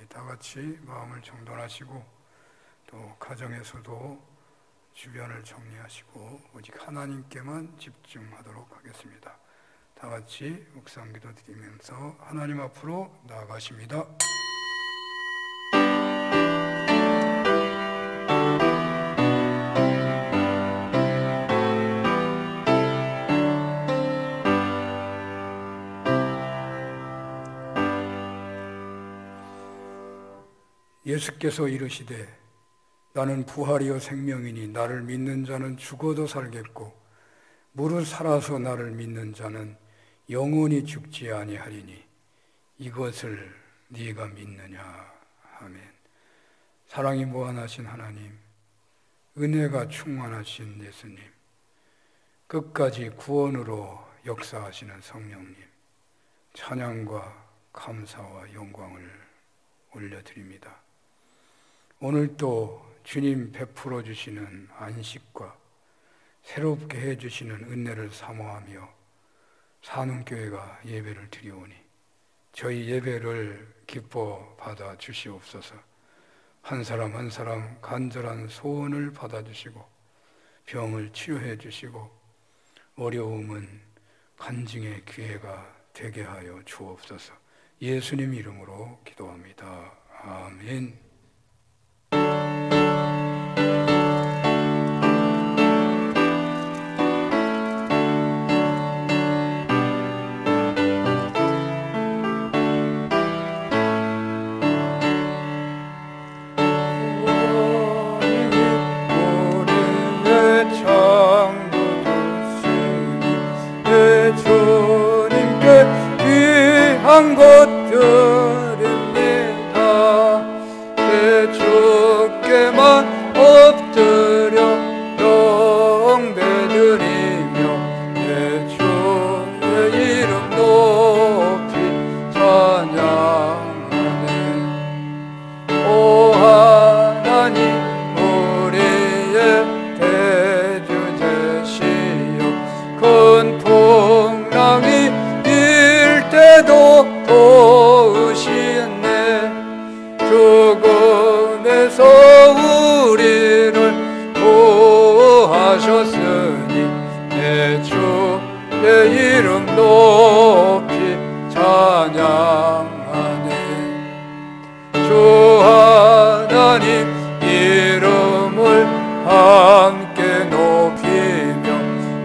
다 같이 마음을 정돈하시고 또 가정에서도 주변을 정리하시고 오직 하나님께만 집중하도록 하겠습니다. 다 같이 묵상기도 드리면서 하나님 앞으로 나아가십니다. 예수께서 이르시되 나는 부활이요 생명이니 나를 믿는 자는 죽어도 살겠고 무릇 살아서 나를 믿는 자는 영원히 죽지 아니하리니 이것을 네가 믿느냐. 아멘. 사랑이 무한하신 하나님, 은혜가 충만하신 예수님, 끝까지 구원으로 역사하시는 성령님, 찬양과 감사와 영광을 올려드립니다. 오늘 또 주님 베풀어 주시는 안식과 새롭게 해주시는 은혜를 사모하며 산음교회가 예배를 드리오니 저희 예배를 기뻐 받아 주시옵소서. 한 사람 한 사람 간절한 소원을 받아주시고 병을 치유해 주시고 어려움은 간증의 기회가 되게 하여 주옵소서. 예수님 이름으로 기도합니다. 아멘. 한 것들입니다. 내 주께만 엎드려 영배드리며 내 주의 이름 높이 찬양하네. 오 하나님 우리의 대주제시여 큰 풍랑이 일 때도 도우시네. 죽음에서 우리를 구하셨으니 내 주의 이름 높이 찬양하네. 주 하나님 이름을 함께 높이며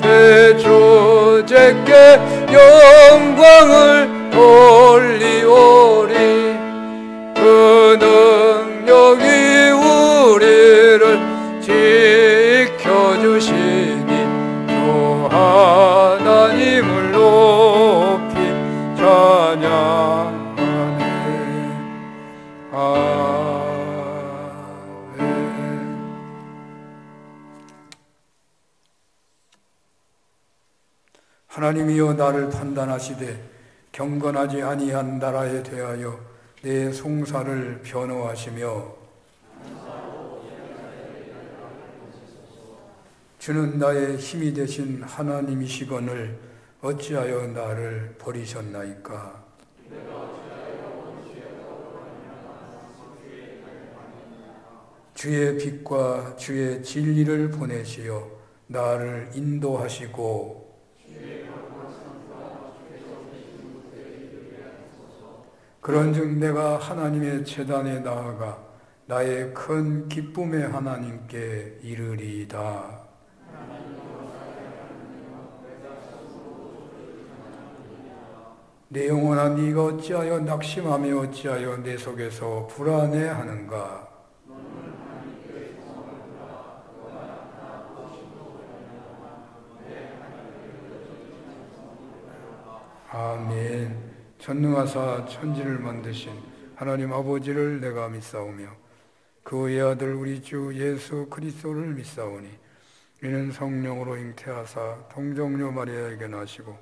대주제께 영광을 올리오리. 그 능력이 우리를 지켜주시니 주 하나님을 높이 찬양하네. 아멘. 하나님이여 나를 판단하시되 경건하지 아니한 나라에 대하여 내 송사를 변호하시며 주는 나의 힘이 되신 하나님이시거늘 어찌하여 나를 버리셨나이까. 주의 빛과 주의 진리를 보내시어 나를 인도하시고 그런즉 내가 하나님의 제단에 나아가 나의 큰 기쁨의 하나님께 이르리이다. 내 영혼아 네가 어찌하여 낙심하며 어찌하여 내 속에서 불안해하는가. 아멘. 전능하사 천지를 만드신 하나님 아버지를 내가 믿사오며 그 외아들 우리 주 예수 그리스도를 믿사오니 이는 성령으로 잉태하사 동정녀 마리아에게 나시고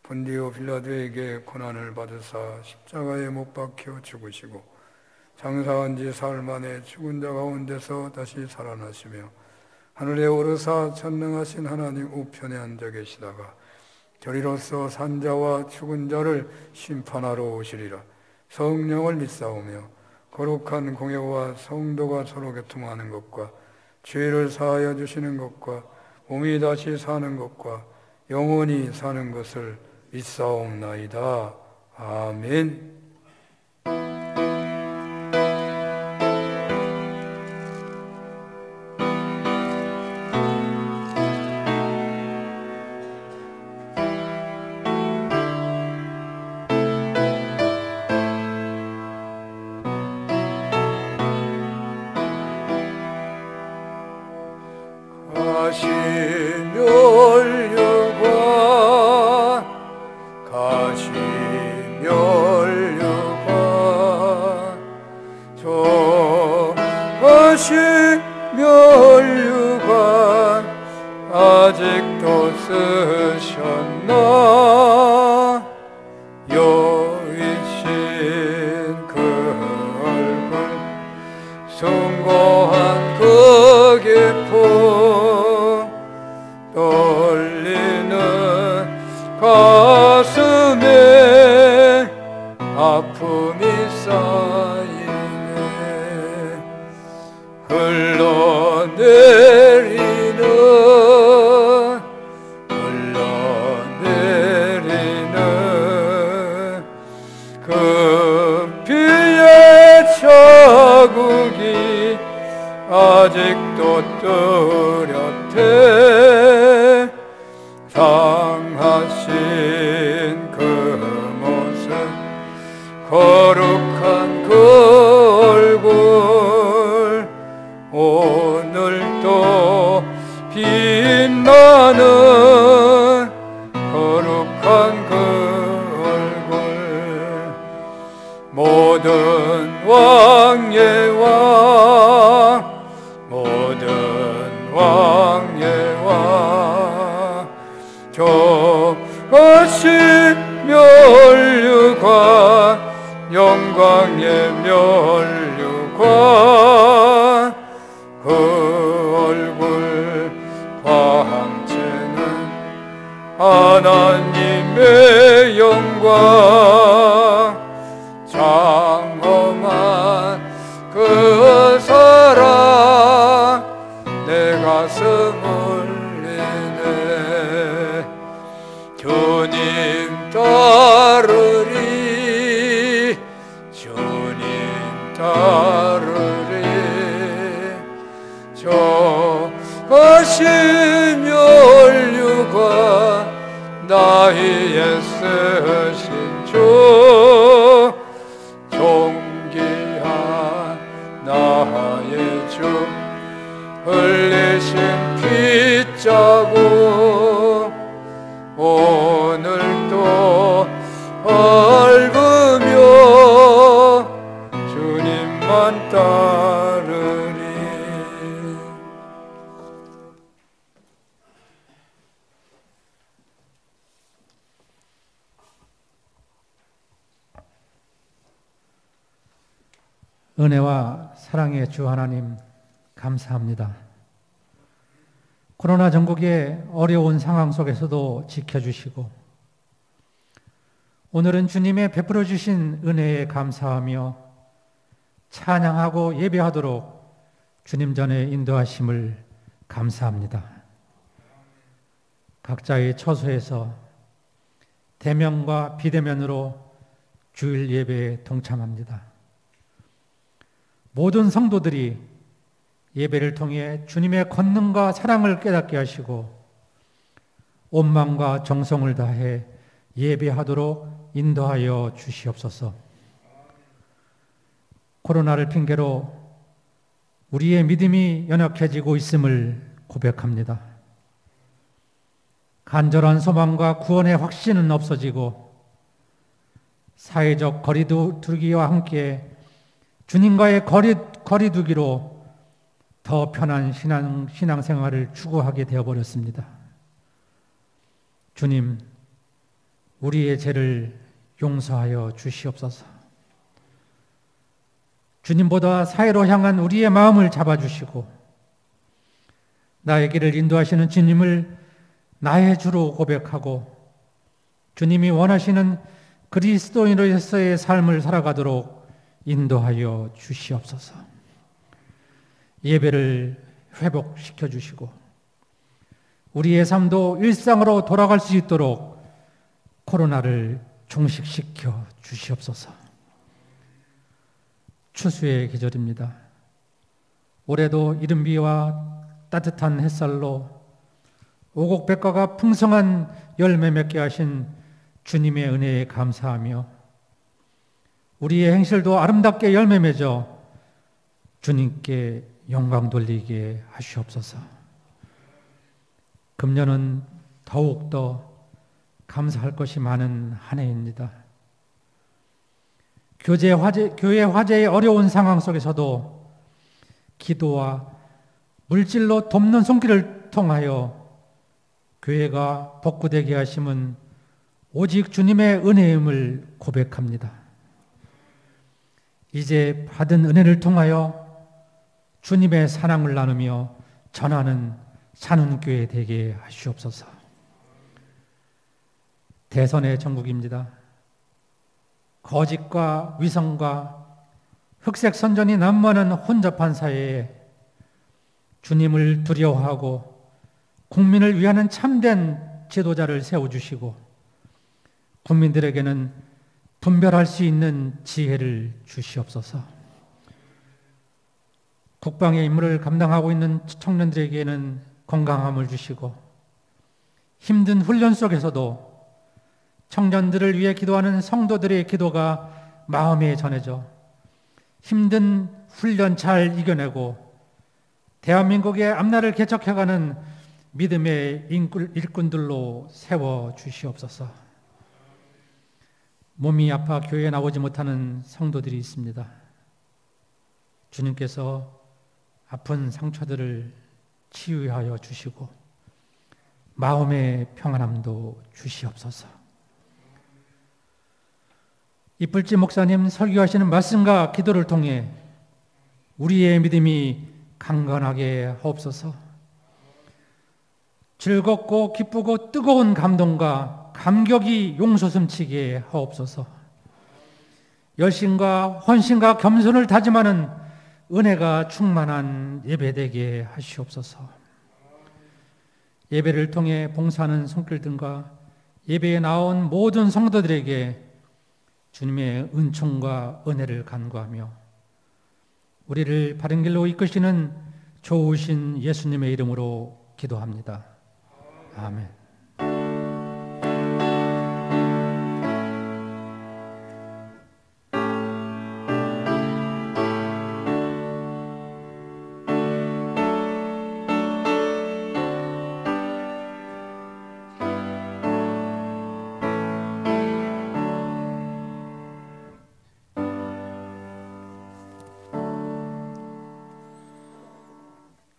본디오 빌라도에게 고난을 받으사 십자가에 못 박혀 죽으시고 장사한 지 사흘 만에 죽은 자 가운데서 다시 살아나시며 하늘에 오르사 전능하신 하나님 우편에 앉아 계시다가 저리로서 산자와 죽은 자를 심판하러 오시리라. 성령을 믿사오며 거룩한 공예와 성도가 서로 교통하는 것과 죄를 사하여 주시는 것과 몸이 다시 사는 것과 영원히 사는 것을 믿사옵나이다. 아멘. 멸류관 아직도 쓰셨나 여위신 그 얼굴 숭고한 그 기품 떨리는 가슴에 아픔이 쌓이네 흘러내리는 그 피의 자국이 아직도 뚜렷해 상하신 그 모습 거룩한 그 얼굴 오늘도 빛나는 거룩한 그 얼굴 모든 왕의 왕 모든 왕의 왕 저것이 멸류관 영광의 멸류관 그 얼굴 광채는 하나님의 영광 장엄한 그 사랑 내 가슴 울리네 주님 따르리 주님 따르리 저것이 멸류관 나의 애쓰신 주 존귀한 나의 주 흘리신 핏자국 오늘도 밟으며 주님만 따르리 은혜와 사랑의 주 하나님 감사합니다. 코로나 전국의 어려운 상황 속에서도 지켜주시고 오늘은 주님의 베풀어 주신 은혜에 감사하며 찬양하고 예배하도록 주님 전에 인도하심을 감사합니다. 각자의 처소에서 대면과 비대면으로 주일 예배에 동참합니다. 모든 성도들이 예배를 통해 주님의 권능과 사랑을 깨닫게 하시고 온 마음과 정성을 다해 예배하도록 인도하여 주시옵소서. 코로나를 핑계로 우리의 믿음이 연약해지고 있음을 고백합니다. 간절한 소망과 구원의 확신은 없어지고 사회적 거리두기와 함께 주님과의 거리두기로 더 편한 신앙생활을 추구하게 되어버렸습니다. 주님, 우리의 죄를 용서하여 주시옵소서. 주님보다 사회로 향한 우리의 마음을 잡아주시고 나의 길을 인도하시는 주님을 나의 주로 고백하고 주님이 원하시는 그리스도인으로서의 삶을 살아가도록 인도하여 주시옵소서. 예배를 회복시켜 주시고 우리의 삶도 일상으로 돌아갈 수 있도록 코로나를 종식시켜 주시옵소서. 추수의 계절입니다. 올해도 이른 비와 따뜻한 햇살로 오곡백과가 풍성한 열매 맺게 하신 주님의 은혜에 감사하며 우리의 행실도 아름답게 열매 맺어 주님께 영광 돌리게 하시옵소서. 금년은 더욱더 감사할 것이 많은 한 해입니다. 교회 화제의 어려운 상황 속에서도 기도와 물질로 돕는 손길을 통하여 교회가 복구되게 하심은 오직 주님의 은혜임을 고백합니다. 이제 받은 은혜를 통하여 주님의 사랑을 나누며 전하는 사는 교회 되게 하시옵소서. 대선의 전국입니다. 거짓과 위선과 흑색 선전이 난무하는 혼잡한 사회에 주님을 두려워하고 국민을 위하는 참된 지도자를 세워주시고 국민들에게는 분별할 수 있는 지혜를 주시옵소서. 국방의 임무를 감당하고 있는 청년들에게는 건강함을 주시고 힘든 훈련 속에서도 청년들을 위해 기도하는 성도들의 기도가 마음에 전해져 힘든 훈련 잘 이겨내고 대한민국의 앞날을 개척해가는 믿음의 일꾼들로 세워주시옵소서. 몸이 아파 교회에 나오지 못하는 성도들이 있습니다. 주님께서 아픈 상처들을 치유하여 주시고 마음의 평안함도 주시옵소서. 이쁠지 목사님 설교하시는 말씀과 기도를 통해 우리의 믿음이 강건하게 하옵소서. 즐겁고 기쁘고 뜨거운 감동과 감격이 용솟음치게 하옵소서. 열심과 헌신과 겸손을 다짐하는 은혜가 충만한 예배되게 하시옵소서. 예배를 통해 봉사하는 손길들과 예배에 나온 모든 성도들에게 주님의 은총과 은혜를 간구하며 우리를 바른 길로 이끄시는 좋으신 예수님의 이름으로 기도합니다. 아멘.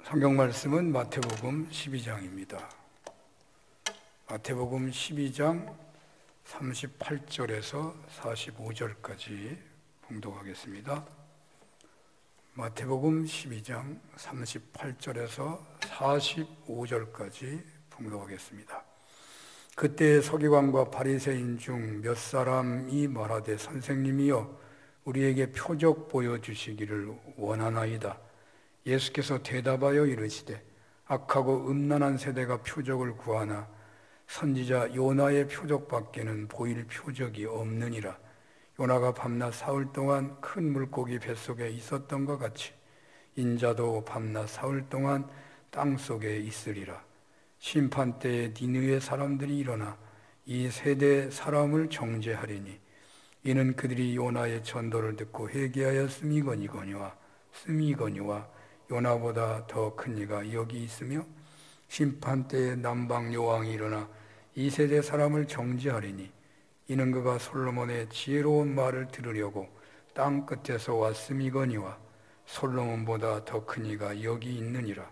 성경 말씀은 마태복음 12장입니다. 마태복음 12장 38절에서 45절까지 봉독하겠습니다. 마태복음 12장 38절에서 45절까지 봉독하겠습니다. 그때 서기관과 바리새인 중 몇 사람이 말하되 선생님이여 우리에게 표적 보여주시기를 원하나이다. 예수께서 대답하여 이르시되 악하고 음란한 세대가 표적을 구하나 선지자 요나의 표적밖에는 보일 표적이 없느니라. 요나가 밤낮 사흘 동안 큰 물고기 뱃속에 있었던 것 같이 인자도 밤낮 사흘 동안 땅속에 있으리라. 심판때에 니느웨 사람들이 일어나 이 세대 사람을 정죄하리니 이는 그들이 요나의 전도를 듣고 회개하였음이거니와 요나보다 더 큰 이가 여기 있으며 심판때에 남방 여왕이 일어나 이 세대 사람을 정죄하리니 이는 그가 솔로몬의 지혜로운 말을 들으려고 땅 끝에서 왔음이거니와 솔로몬보다 더 큰 이가 여기 있느니라.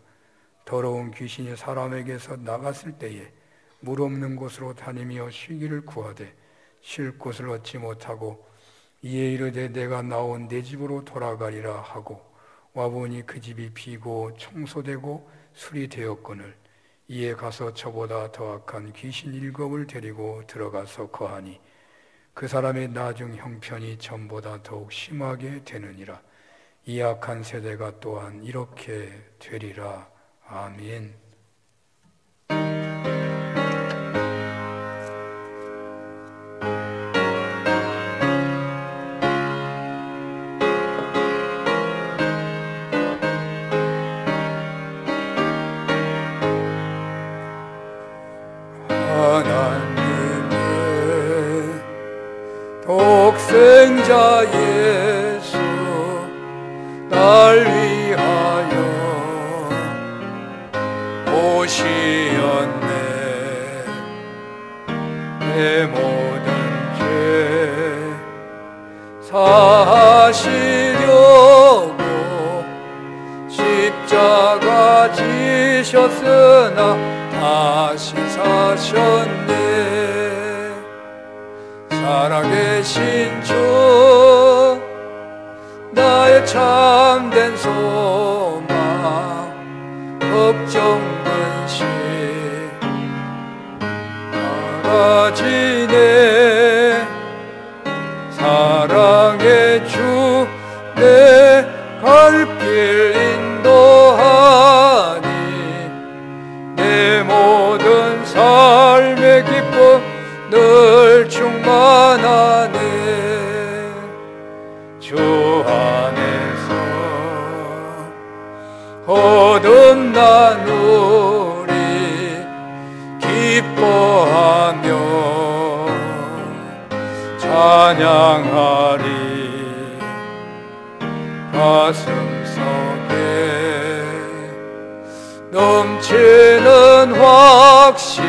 더러운 귀신이 사람에게서 나갔을 때에 물 없는 곳으로 다니며 쉬기를 구하되 쉴 곳을 얻지 못하고 이에 이르되 내가 나온 내 집으로 돌아가리라 하고 와보니 그 집이 비고 청소되고 수리되었거늘 이에 가서 저보다 더 악한 귀신 7을 데리고 들어가서 거하니 그 사람의 나중 형편이 전보다 더욱 심하게 되느니라. 이 악한 세대가 또한 이렇게 되리라. 아멘. 하나님의 독생자 예수 날 위하여 오시었네. 내 모든 죄 사시려고 십자가 지셨으나 다시 사셨네. 살아계신 주 나의 참된 소망 걱정 근심 사라지네. 사랑의 주 내 갈 길 인도하니 내 모든 삶의 기쁨 늘 충만하네. 주 안에서 거듭난 우리 기뻐하며 찬양하리. 가슴속에 넘치는 확신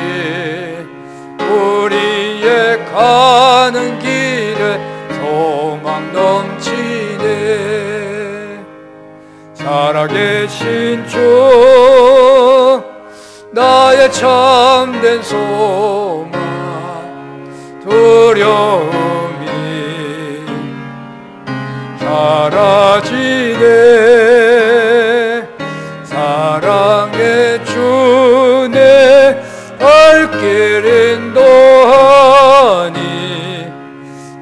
우리의 가는 길에 소망 넘치네. 살아계신 주 나의 참된 소망 두려움이 사라지네. 사랑의 주 내 갈 길 인도하니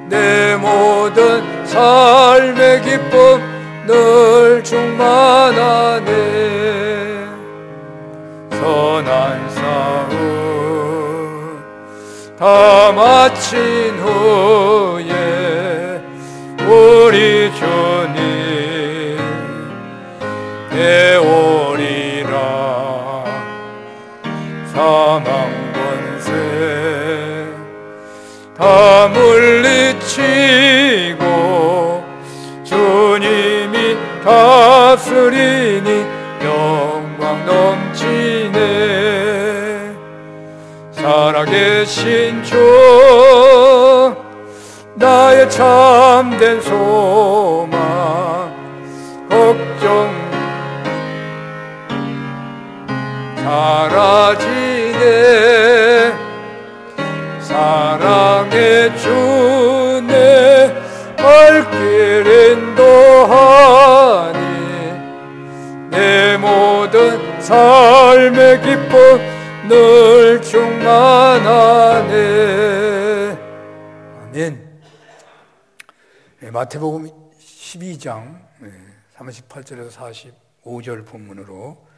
내 모든 삶의 기쁨 늘 충만하네. 선한 싸움 다 마친 후에 우리 주님 되오리라. 사망 권세 다 물리치고 주님이 다스리니 영광 넘치네. 살아계신 주 나의 참된 소망 걱정 사라지네. 사랑의 주 내 갈 길 인도하니 내 모든 삶의 기쁨 늘 충만하네. 아멘. 마태복음 12장 38절에서 45절 본문으로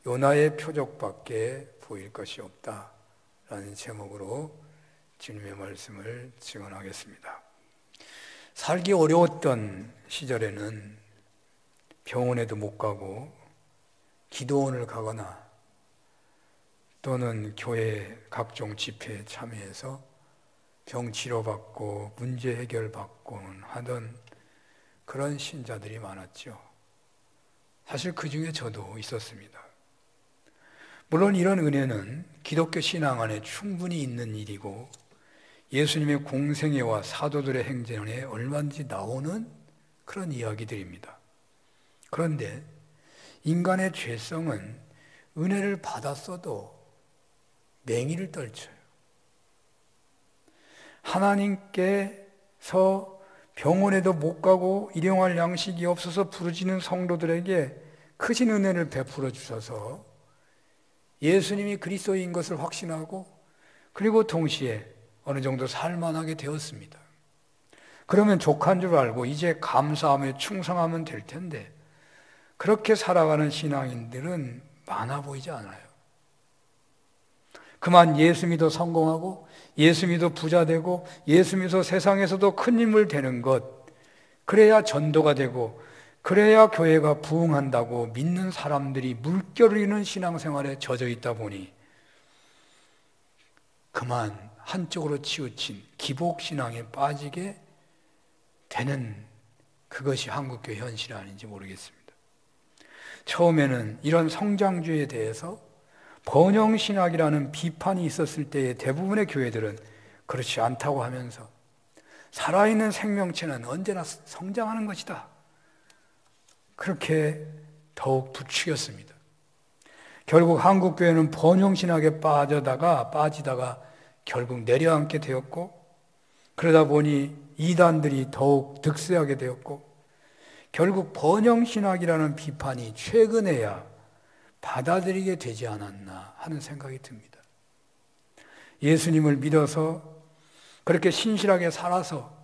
요나의 표적밖에 보일 것이 없다 라는 제목으로 주님의 말씀을 증언하겠습니다. 살기 어려웠던 시절에는 병원에도 못 가고 기도원을 가거나 또는 교회 각종 집회에 참여해서 병 치료받고 문제 해결받고 하던 그런 신자들이 많았죠. 사실 그 중에 저도 있었습니다. 물론 이런 은혜는 기독교 신앙 안에 충분히 있는 일이고 예수님의 공생애와 사도들의 행전에 얼마든지 나오는 그런 이야기들입니다. 그런데 인간의 죄성은 은혜를 받았어도 맹의를 떨쳐요. 하나님께서 병원에도 못 가고 일용할 양식이 없어서 부르짖는 성도들에게 크신 은혜를 베풀어 주셔서 예수님이 그리스도인 것을 확신하고 그리고 동시에 어느 정도 살만하게 되었습니다. 그러면 족한 줄 알고 이제 감사하며 충성하면 될 텐데 그렇게 살아가는 신앙인들은 많아 보이지 않아요. 그만 예수 믿어 성공하고 예수 믿어 부자 되고 예수 믿어 세상에서도 큰 인물 되는 것, 그래야 전도가 되고 그래야 교회가 부흥한다고 믿는 사람들이 물결을 이는 신앙생활에 젖어 있다 보니 그만 한쪽으로 치우친 기복신앙에 빠지게 되는, 그것이 한국교회 현실이 아닌지 모르겠습니다. 처음에는 이런 성장주의에 대해서 번영신학이라는 비판이 있었을 때의 대부분의 교회들은 그렇지 않다고 하면서 살아있는 생명체는 언제나 성장하는 것이다, 그렇게 더욱 부추겼습니다. 결국 한국교회는 번영신학에 빠지다가 결국 내려앉게 되었고, 그러다 보니 이단들이 더욱 득세하게 되었고, 결국 번영신학이라는 비판이 최근에야 받아들이게 되지 않았나 하는 생각이 듭니다. 예수님을 믿어서 그렇게 신실하게 살아서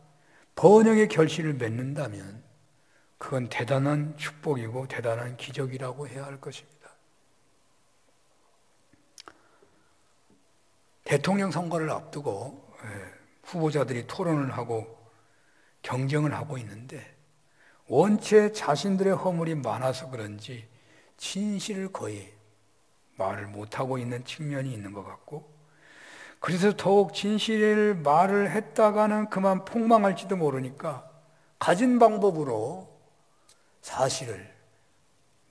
번영의 결실을 맺는다면 그건 대단한 축복이고 대단한 기적이라고 해야 할 것입니다. 대통령 선거를 앞두고 후보자들이 토론을 하고 경쟁을 하고 있는데 원체 자신들의 허물이 많아서 그런지 진실을 거의 말을 못하고 있는 측면이 있는 것 같고, 그래서 더욱 진실을 말을 했다가는 그만 폭망할지도 모르니까 가진 방법으로 사실을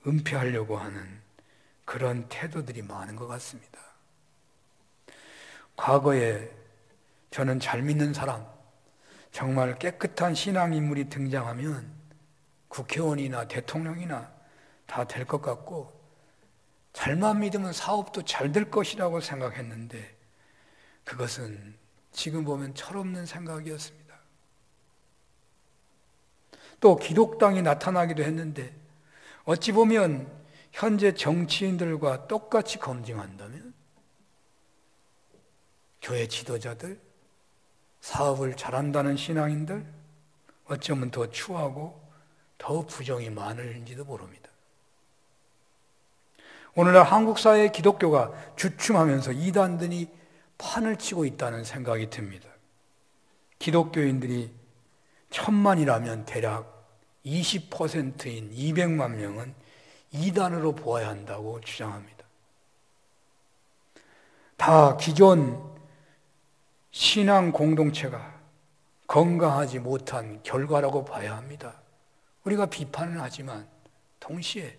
은폐하려고 하는 그런 태도들이 많은 것 같습니다. 과거에 저는 잘 믿는 사람, 정말 깨끗한 신앙인물이 등장하면 국회의원이나 대통령이나 다 될 것 같고 잘만 믿으면 사업도 잘 될 것이라고 생각했는데 그것은 지금 보면 철없는 생각이었습니다. 또 기독당이 나타나기도 했는데 어찌 보면 현재 정치인들과 똑같이 검증한다면 교회 지도자들, 사업을 잘한다는 신앙인들 어쩌면 더 추하고 더 부정이 많을지도 모릅니다. 오늘날 한국 사회의 기독교가 주춤하면서 이단들이 판을 치고 있다는 생각이 듭니다. 기독교인들이 1000만이라면 대략 20%인 200만 명은 이단으로 보아야 한다고 주장합니다. 다 기존 신앙 공동체가 건강하지 못한 결과라고 봐야 합니다. 우리가 비판을 하지만 동시에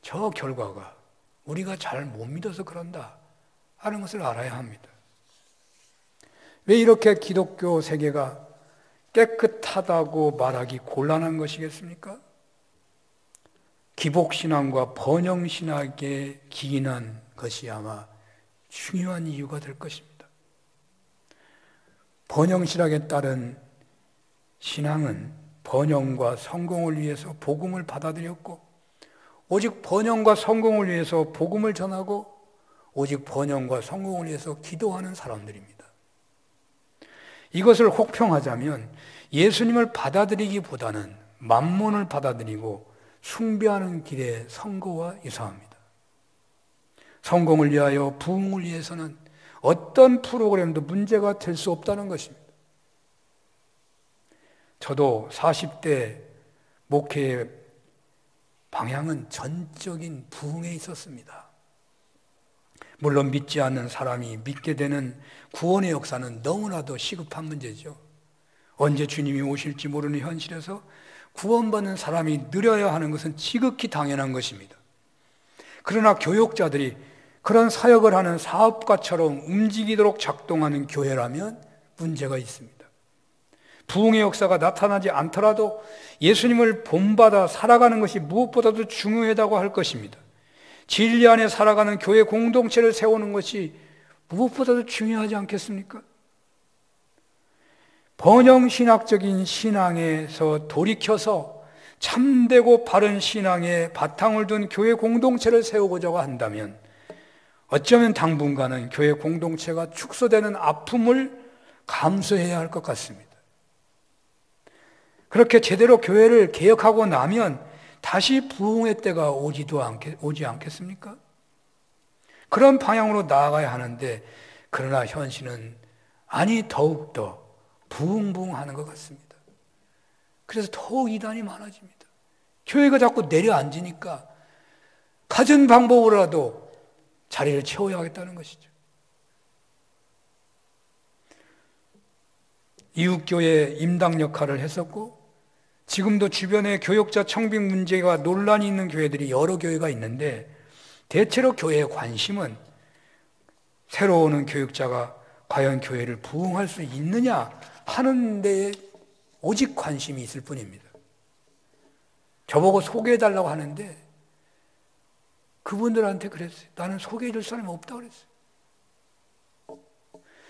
저 결과가 우리가 잘 못 믿어서 그런다 하는 것을 알아야 합니다. 왜 이렇게 기독교 세계가 깨끗하다고 말하기 곤란한 것이겠습니까? 기복신앙과 번영신학에 기인한 것이 아마 중요한 이유가 될 것입니다. 번영신학에 따른 신앙은 번영과 성공을 위해서 복음을 받아들였고 오직 번영과 성공을 위해서 복음을 전하고 오직 번영과 성공을 위해서 기도하는 사람들입니다. 이것을 혹평하자면 예수님을 받아들이기보다는 만몬을 받아들이고 숭배하는 길의 선거와 유사합니다. 성공을 위하여 부흥을 위해서는 어떤 프로그램도 문제가 될 수 없다는 것입니다. 저도 40대 목회의 방향은 전적인 부흥에 있었습니다. 물론 믿지 않는 사람이 믿게 되는 구원의 역사는 너무나도 시급한 문제죠. 언제 주님이 오실지 모르는 현실에서 구원받는 사람이 늘어야 하는 것은 지극히 당연한 것입니다. 그러나 교역자들이 그런 사역을 하는 사업가처럼 움직이도록 작동하는 교회라면 문제가 있습니다. 부흥의 역사가 나타나지 않더라도 예수님을 본받아 살아가는 것이 무엇보다도 중요하다고 할 것입니다. 진리 안에 살아가는 교회 공동체를 세우는 것이 무엇보다도 중요하지 않겠습니까? 번영신학적인 신앙에서 돌이켜서 참되고 바른 신앙에 바탕을 둔 교회 공동체를 세우고자 한다면 어쩌면 당분간은 교회 공동체가 축소되는 아픔을 감수해야 할 것 같습니다. 그렇게 제대로 교회를 개혁하고 나면 다시 부흥의 때가 오지 않겠습니까? 그런 방향으로 나아가야 하는데, 그러나 현실은 더욱더 부흥부흥하는 것 같습니다. 그래서 더욱 이단이 많아집니다. 교회가 자꾸 내려앉으니까 갖은 방법으로라도 자리를 채워야겠다는 것이죠. 이웃교회 임당 역할을 했었고, 지금도 주변에 교역자 청빙 문제가 논란이 있는 교회들이 여러 교회가 있는데, 대체로 교회의 관심은 새로 오는 교역자가 과연 교회를 부흥할 수 있느냐 하는 데에 오직 관심이 있을 뿐입니다. 저보고 소개해달라고 하는데 그분들한테 그랬어요. 나는 소개해줄 사람이 없다고 그랬어요.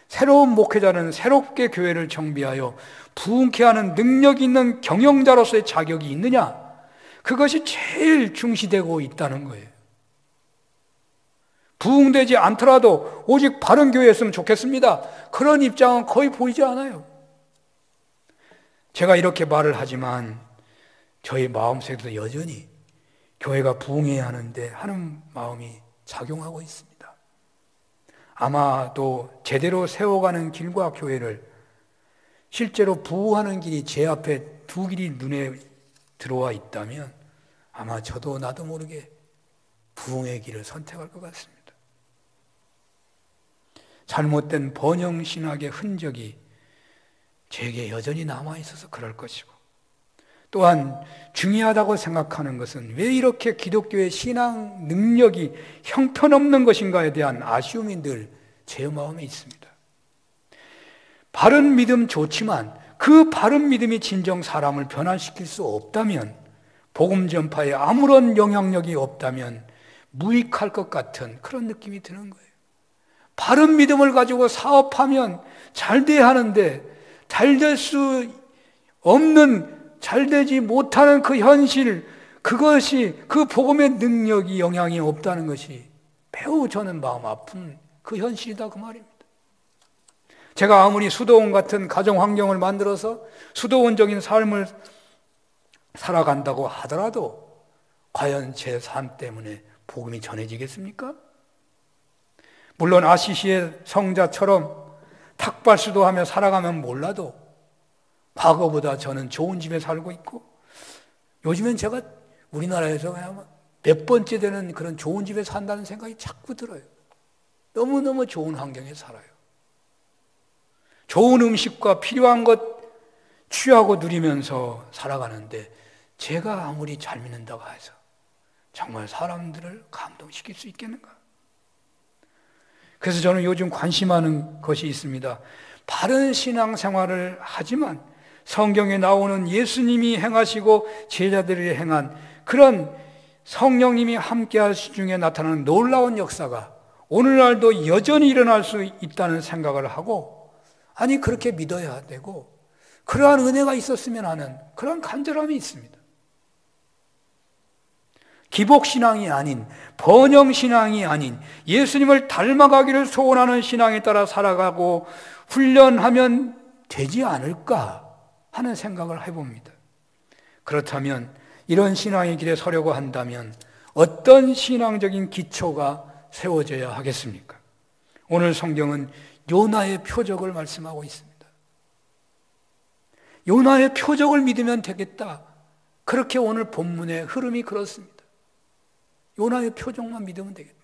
새로운 목회자는 새롭게 교회를 정비하여 부흥케 하는 능력 있는 경영자로서의 자격이 있느냐? 그것이 제일 중시되고 있다는 거예요. 부흥되지 않더라도 오직 바른 교회였으면 좋겠습니다. 그런 입장은 거의 보이지 않아요. 제가 이렇게 말을 하지만 저희 마음속에도 여전히 교회가 부흥해야 하는데 하는 마음이 작용하고 있습니다. 아마도 제대로 세워가는 길과 교회를 실제로 부흥하는 길이 제 앞에 두 길이 눈에 들어와 있다면 아마 저도 나도 모르게 부흥의 길을 선택할 것 같습니다. 잘못된 번영신학의 흔적이 제게 여전히 남아있어서 그럴 것이고, 또한 중요하다고 생각하는 것은 왜 이렇게 기독교의 신앙 능력이 형편없는 것인가에 대한 아쉬움이 늘 제 마음에 있습니다. 바른 믿음 좋지만 그 바른 믿음이 진정 사람을 변화시킬 수 없다면, 복음 전파에 아무런 영향력이 없다면 무익할 것 같은 그런 느낌이 드는 거예요. 바른 믿음을 가지고 사업하면 잘 돼야 하는데 잘 될 수 없는, 잘 되지 못하는 그 현실, 그것이 그 복음의 능력이 영향이 없다는 것이 매우 저는 마음 아픈 그 현실이다 그 말입니다. 제가 아무리 수도원 같은 가정 환경을 만들어서 수도원적인 삶을 살아간다고 하더라도 과연 제 삶 때문에 복음이 전해지겠습니까? 물론 아시시의 성자처럼 탁발수도 하며 살아가면 몰라도 과거보다 저는 좋은 집에 살고 있고, 요즘엔 제가 우리나라에서 그냥 몇 번째 되는 그런 좋은 집에 산다는 생각이 자꾸 들어요. 너무너무 좋은 환경에 살아요. 좋은 음식과 필요한 것 취하고 누리면서 살아가는데 제가 아무리 잘 믿는다고 해서 정말 사람들을 감동시킬 수 있겠는가? 그래서 저는 요즘 관심하는 것이 있습니다. 바른 신앙생활을 하지만 성경에 나오는 예수님이 행하시고 제자들이 행한 그런 성령님이 함께 하시 중에 나타나는 놀라운 역사가 오늘날도 여전히 일어날 수 있다는 생각을 하고, 아니 그렇게 믿어야 되고 그러한 은혜가 있었으면 하는 그런 간절함이 있습니다. 기복신앙이 아닌, 번영신앙이 아닌 예수님을 닮아가기를 소원하는 신앙에 따라 살아가고 훈련하면 되지 않을까 하는 생각을 해봅니다. 그렇다면 이런 신앙의 길에 서려고 한다면 어떤 신앙적인 기초가 세워져야 하겠습니까? 오늘 성경은 요나의 표적을 말씀하고 있습니다. 요나의 표적을 믿으면 되겠다. 그렇게 오늘 본문의 흐름이 그렇습니다. 요나의 표적만 믿으면 되겠다.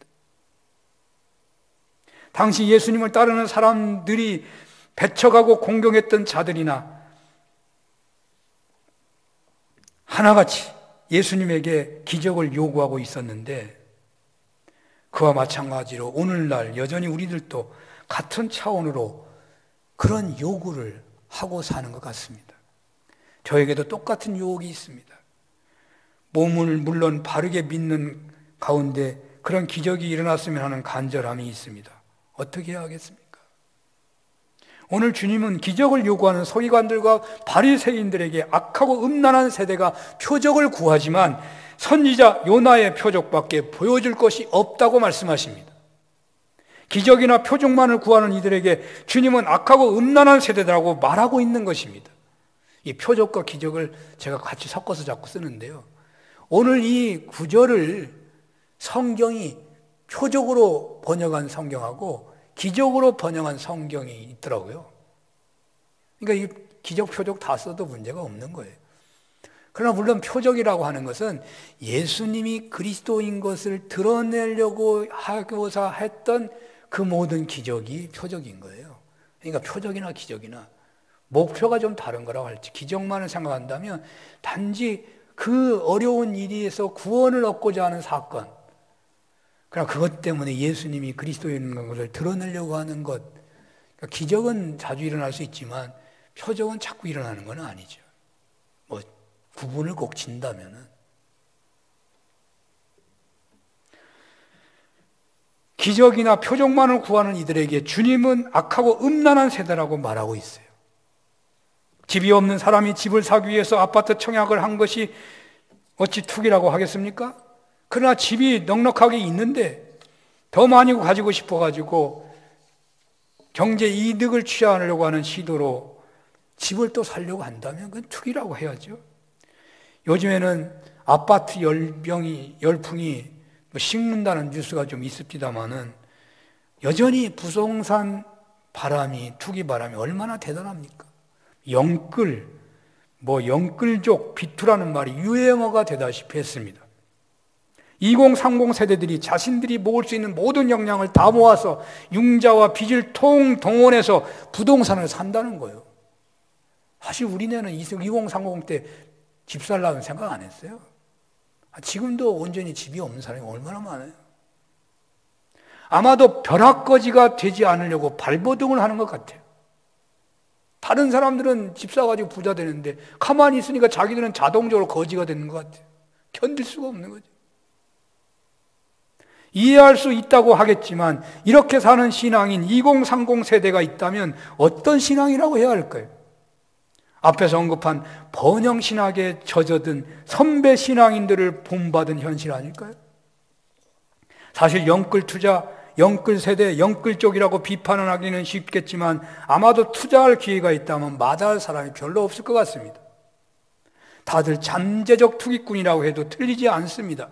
당시 예수님을 따르는 사람들이 배척하고 공경했던 자들이나 하나같이 예수님에게 기적을 요구하고 있었는데, 그와 마찬가지로 오늘날 여전히 우리들도 같은 차원으로 그런 요구를 하고 사는 것 같습니다. 저에게도 똑같은 유혹이 있습니다. 몸을 물론 바르게 믿는 가운데 그런 기적이 일어났으면 하는 간절함이 있습니다. 어떻게 해야 하겠습니까? 오늘 주님은 기적을 요구하는 서기관들과 바리새인들에게 악하고 음란한 세대가 표적을 구하지만 선지자 요나의 표적밖에 보여줄 것이 없다고 말씀하십니다. 기적이나 표적만을 구하는 이들에게 주님은 악하고 음란한 세대라고 말하고 있는 것입니다. 이 표적과 기적을 제가 같이 섞어서 자꾸 쓰는데요. 오늘 이 구절을 성경이 표적으로 번역한 성경하고 기적으로 번역한 성경이 있더라고요. 그러니까 이 기적, 표적 다 써도 문제가 없는 거예요. 그러나 물론 표적이라고 하는 것은 예수님이 그리스도인 것을 드러내려고 하고자 했던 그 모든 기적이 표적인 거예요. 그러니까 표적이나 기적이나 목표가 좀 다른 거라고 할지, 기적만을 생각한다면 단지 그 어려운 일에서 구원을 얻고자 하는 사건, 그러나 그것 때문에 예수님이 그리스도인 것을 드러내려고 하는 것, 그러니까 기적은 자주 일어날 수 있지만 표적은 자꾸 일어나는 건 아니죠. 뭐 구분을 꼭 진다면은. 기적이나 표적만을 구하는 이들에게 주님은 악하고 음란한 세대라고 말하고 있어요. 집이 없는 사람이 집을 사기 위해서 아파트 청약을 한 것이 어찌 투기라고 하겠습니까? 그러나 집이 넉넉하게 있는데 더 많이 가지고 싶어가지고 경제 이득을 취하려고 하는 시도로 집을 또 사려고 한다면 그건 투기라고 해야죠. 요즘에는 아파트 열풍이 식는다는 뉴스가 좀 있습니다만은 여전히 부동산 바람이, 투기 바람이 얼마나 대단합니까? 영끌족, 비투라는 말이 유행어가 되다시피 했습니다. 2030 세대들이 자신들이 모을 수 있는 모든 역량을 다 모아서 융자와 빚을 동원해서 부동산을 산다는 거예요. 사실 우리네는 2030 때 집 살라는 생각 안 했어요. 지금도 온전히 집이 없는 사람이 얼마나 많아요. 아마도 벼락거지가 되지 않으려고 발버둥을 하는 것 같아요. 다른 사람들은 집 사가지고 부자 되는데 가만히 있으니까 자기들은 자동적으로 거지가 되는 것 같아요. 견딜 수가 없는 거죠. 이해할 수 있다고 하겠지만 이렇게 사는 신앙인 2030 세대가 있다면 어떤 신앙이라고 해야 할까요? 앞에서 언급한 번영신학에 젖어든 선배 신앙인들을 본받은 현실 아닐까요? 사실 영끌투자, 영끌세대, 영끌족이라고 비판을 하기는 쉽겠지만 아마도 투자할 기회가 있다면 마다할 사람이 별로 없을 것 같습니다. 다들 잠재적 투기꾼이라고 해도 틀리지 않습니다.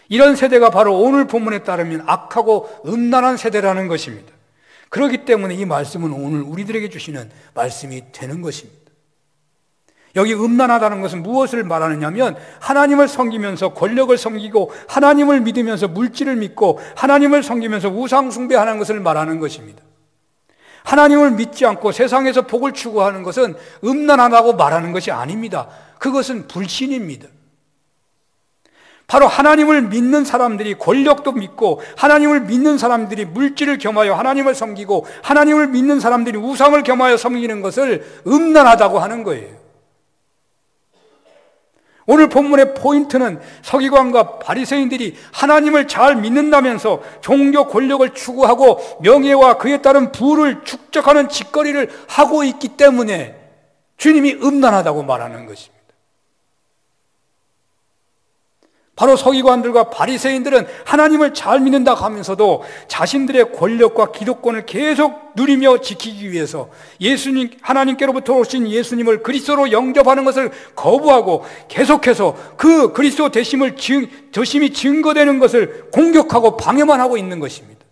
이런 세대가 바로 오늘 본문에 따르면 악하고 음란한 세대라는 것입니다. 그렇기 때문에 이 말씀은 오늘 우리들에게 주시는 말씀이 되는 것입니다. 여기 음란하다는 것은 무엇을 말하느냐면 하나님을 섬기면서 권력을 섬기고 하나님을 믿으면서 물질을 믿고 하나님을 섬기면서 우상 숭배하는 것을 말하는 것입니다. 하나님을 믿지 않고 세상에서 복을 추구하는 것은 음란하다고 말하는 것이 아닙니다. 그것은 불신입니다. 바로 하나님을 믿는 사람들이 권력도 믿고 하나님을 믿는 사람들이 물질을 겸하여 하나님을 섬기고 하나님을 믿는 사람들이 우상을 겸하여 섬기는 것을 음란하다고 하는 거예요. 오늘 본문의 포인트는 서기관과 바리새인들이 하나님을 잘 믿는다면서 종교 권력을 추구하고 명예와 그에 따른 부를 축적하는 짓거리를 하고 있기 때문에 주님이 음란하다고 말하는 것입니다. 바로 서기관들과 바리새인들은 하나님을 잘 믿는다 하면서도 자신들의 권력과 기득권을 계속 누리며 지키기 위해서 하나님께로부터 오신 예수님을 그리스도로 영접하는 것을 거부하고 계속해서 그 그리스도 되심이 증거되는 것을 공격하고 방해만 하고 있는 것입니다.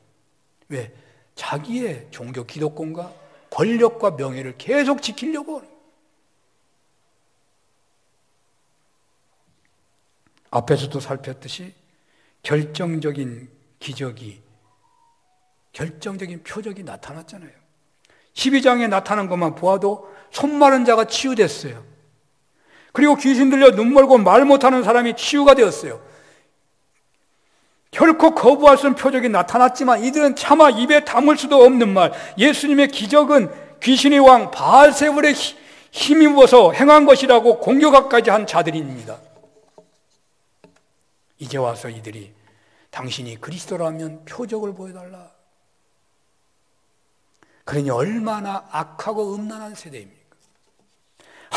왜? 자기의 종교 기득권과 권력과 명예를 계속 지키려고 하는 거예요. 앞에서도 살폈듯이 결정적인 표적이 나타났잖아요. 12장에 나타난 것만 보아도 손 마른 자가 치유됐어요. 그리고 귀신 들려 눈 멀고 말 못하는 사람이 치유가 되었어요. 결코 거부할 수 없는 표적이 나타났지만 이들은 차마 입에 담을 수도 없는 말, 예수님의 기적은 귀신의 왕 바알세불에 힘입어서 행한 것이라고 공격까지 한 자들입니다. 이제 와서 이들이 당신이 그리스도라면 표적을 보여달라. 그러니 얼마나 악하고 음란한 세대입니까?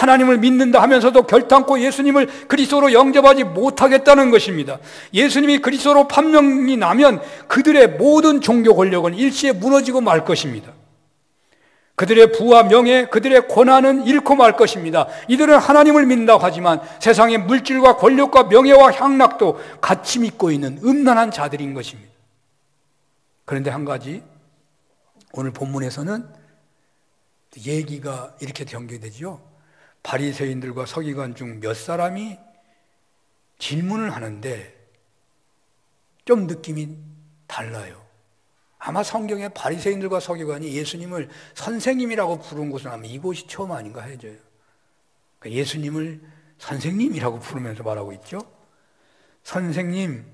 하나님을 믿는다 하면서도 결단코 예수님을 그리스도로 영접하지 못하겠다는 것입니다. 예수님이 그리스도로 판명이 나면 그들의 모든 종교 권력은 일시에 무너지고 말 것입니다. 그들의 부와 명예, 그들의 권한은 잃고 말 것입니다. 이들은 하나님을 믿는다고 하지만 세상의 물질과 권력과 명예와 향락도 같이 믿고 있는 음란한 자들인 것입니다. 그런데 한 가지, 오늘 본문에서는 얘기가 이렇게 전개되죠. 바리새인들과 서기관 중 몇 사람이 질문을 하는데 좀 느낌이 달라요. 아마 성경에 바리새인들과 서기관이 예수님을 선생님이라고 부른 곳은 아마 이곳이 처음 아닌가 해줘요. 그러니까 예수님을 선생님이라고 부르면서 말하고 있죠. 선생님,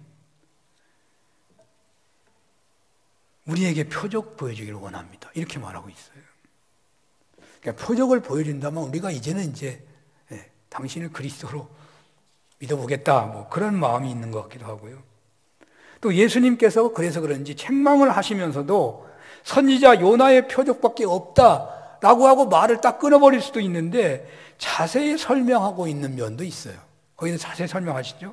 우리에게 표적 보여주기를 원합니다. 이렇게 말하고 있어요. 그러니까 표적을 보여준다면 우리가 이제는 당신을 그리스도로 믿어보겠다, 뭐 그런 마음이 있는 것 같기도 하고요. 또 예수님께서 그래서 그런지 책망을 하시면서도 선지자 요나의 표적밖에 없다라고 하고 말을 딱 끊어버릴 수도 있는데 자세히 설명하고 있는 면도 있어요. 거기서 자세히 설명하시죠.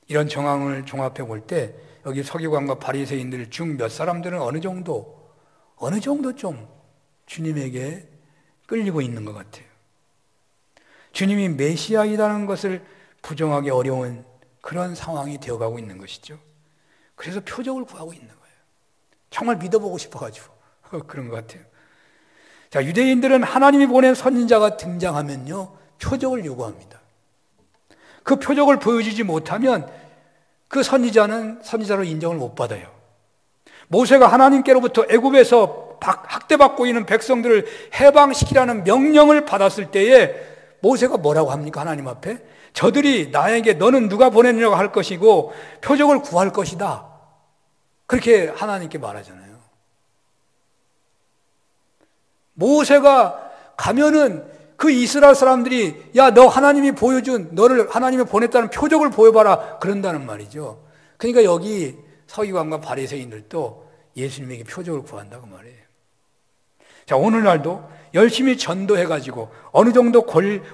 이런 정황을 종합해 볼 때 여기 서기관과 바리새인들 중 몇 사람들은 어느 정도 좀 주님에게 끌리고 있는 것 같아요. 주님이 메시아이라는 것을 부정하기 어려운 그런 상황이 되어가고 있는 것이죠. 그래서 표적을 구하고 있는 거예요. 정말 믿어보고 싶어가지고 그런 것 같아요. 자, 유대인들은 하나님이 보낸 선지자가 등장하면요, 표적을 요구합니다. 그 표적을 보여주지 못하면 그 선지자는 선지자로 인정을 못 받아요. 모세가 하나님께로부터 애굽에서 학대받고 있는 백성들을 해방시키라는 명령을 받았을 때에 모세가 뭐라고 합니까? 하나님 앞에 저들이 나에게 너는 누가 보냈냐고 할 것이고 표적을 구할 것이다, 그렇게 하나님께 말하잖아요. 모세가 가면은 그 이스라엘 사람들이 야, 너 하나님이 보여준, 너를 하나님이 보냈다는 표적을 보여봐라, 그런다는 말이죠. 그러니까 여기 서기관과 바리새인들도 예수님에게 표적을 구한다고 말해요. 자, 오늘날도 열심히 전도해가지고 어느 정도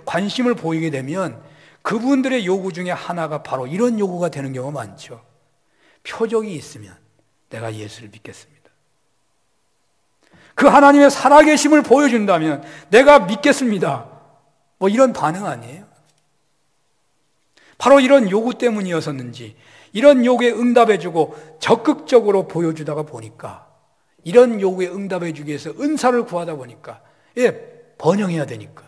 관심을 보이게 되면 그분들의 요구 중에 하나가 바로 이런 요구가 되는 경우가 많죠. 표적이 있으면 내가 예수를 믿겠습니다. 그 하나님의 살아계심을 보여준다면 내가 믿겠습니다. 뭐 이런 반응 아니에요? 바로 이런 요구 때문이었었는지 이런 요구에 응답해주고 적극적으로 보여주다가 보니까 이런 요구에 응답해주기 위해서 은사를 구하다 보니까 번영해야 되니까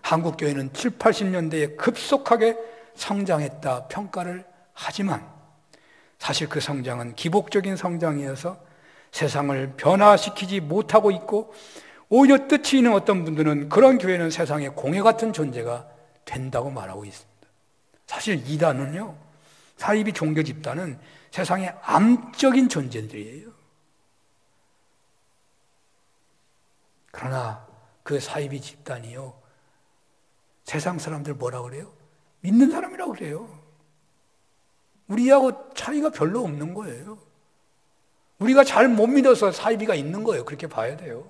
한국교회는 7, 80년대에 급속하게 성장했다 평가를 하지만 사실 그 성장은 기복적인 성장이어서 세상을 변화시키지 못하고 있고 오히려 뜻이 있는 어떤 분들은 그런 교회는 세상의 공회 같은 존재가 된다고 말하고 있습니다. 사실 이단은요, 사이비 종교 집단은 세상의 암적인 존재들이에요. 그러나 그 사이비 집단이요, 세상 사람들 뭐라 그래요? 믿는 사람이라고 그래요. 우리하고 차이가 별로 없는 거예요. 우리가 잘 못 믿어서 사이비가 있는 거예요. 그렇게 봐야 돼요.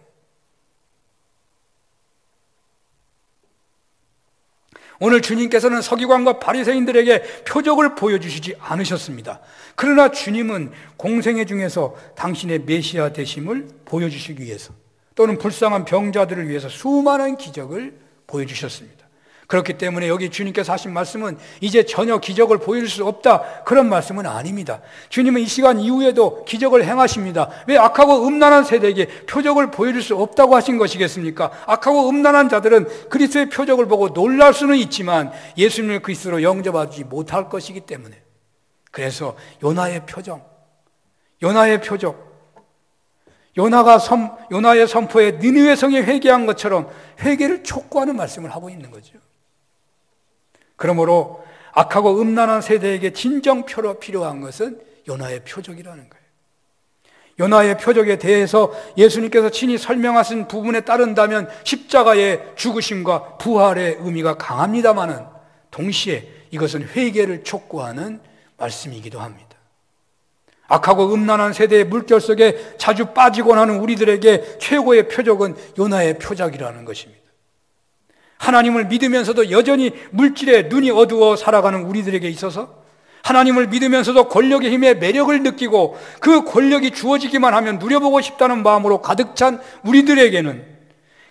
오늘 주님께서는 서기관과 바리새인들에게 표적을 보여주시지 않으셨습니다. 그러나 주님은 공생애 중에서 당신의 메시아 되심을 보여주시기 위해서 또는 불쌍한 병자들을 위해서 수많은 기적을 보여주셨습니다. 그렇기 때문에 여기 주님께서 하신 말씀은 이제 전혀 기적을 보여줄 수 없다, 그런 말씀은 아닙니다. 주님은 이 시간 이후에도 기적을 행하십니다. 왜 악하고 음란한 세대에게 표적을 보여줄 수 없다고 하신 것이겠습니까? 악하고 음란한 자들은 그리스도의 표적을 보고 놀랄 수는 있지만 예수님을 그리스도로 영접하지 못할 것이기 때문에. 그래서 요나의 표적, 요나의 선포에 니느웨 성이 회개한 것처럼 회개를 촉구하는 말씀을 하고 있는 거죠. 그러므로 악하고 음란한 세대에게 진정 필요한 것은 요나의 표적이라는 거예요. 요나의 표적에 대해서 예수님께서 친히 설명하신 부분에 따른다면 십자가의 죽으심과 부활의 의미가 강합니다마는 동시에 이것은 회개를 촉구하는 말씀이기도 합니다. 악하고 음란한 세대의 물결 속에 자주 빠지곤 하는 우리들에게 최고의 표적은 요나의 표적이라는 것입니다. 하나님을 믿으면서도 여전히 물질에 눈이 어두워 살아가는 우리들에게 있어서, 하나님을 믿으면서도 권력의 힘에 매력을 느끼고 그 권력이 주어지기만 하면 누려보고 싶다는 마음으로 가득 찬 우리들에게는,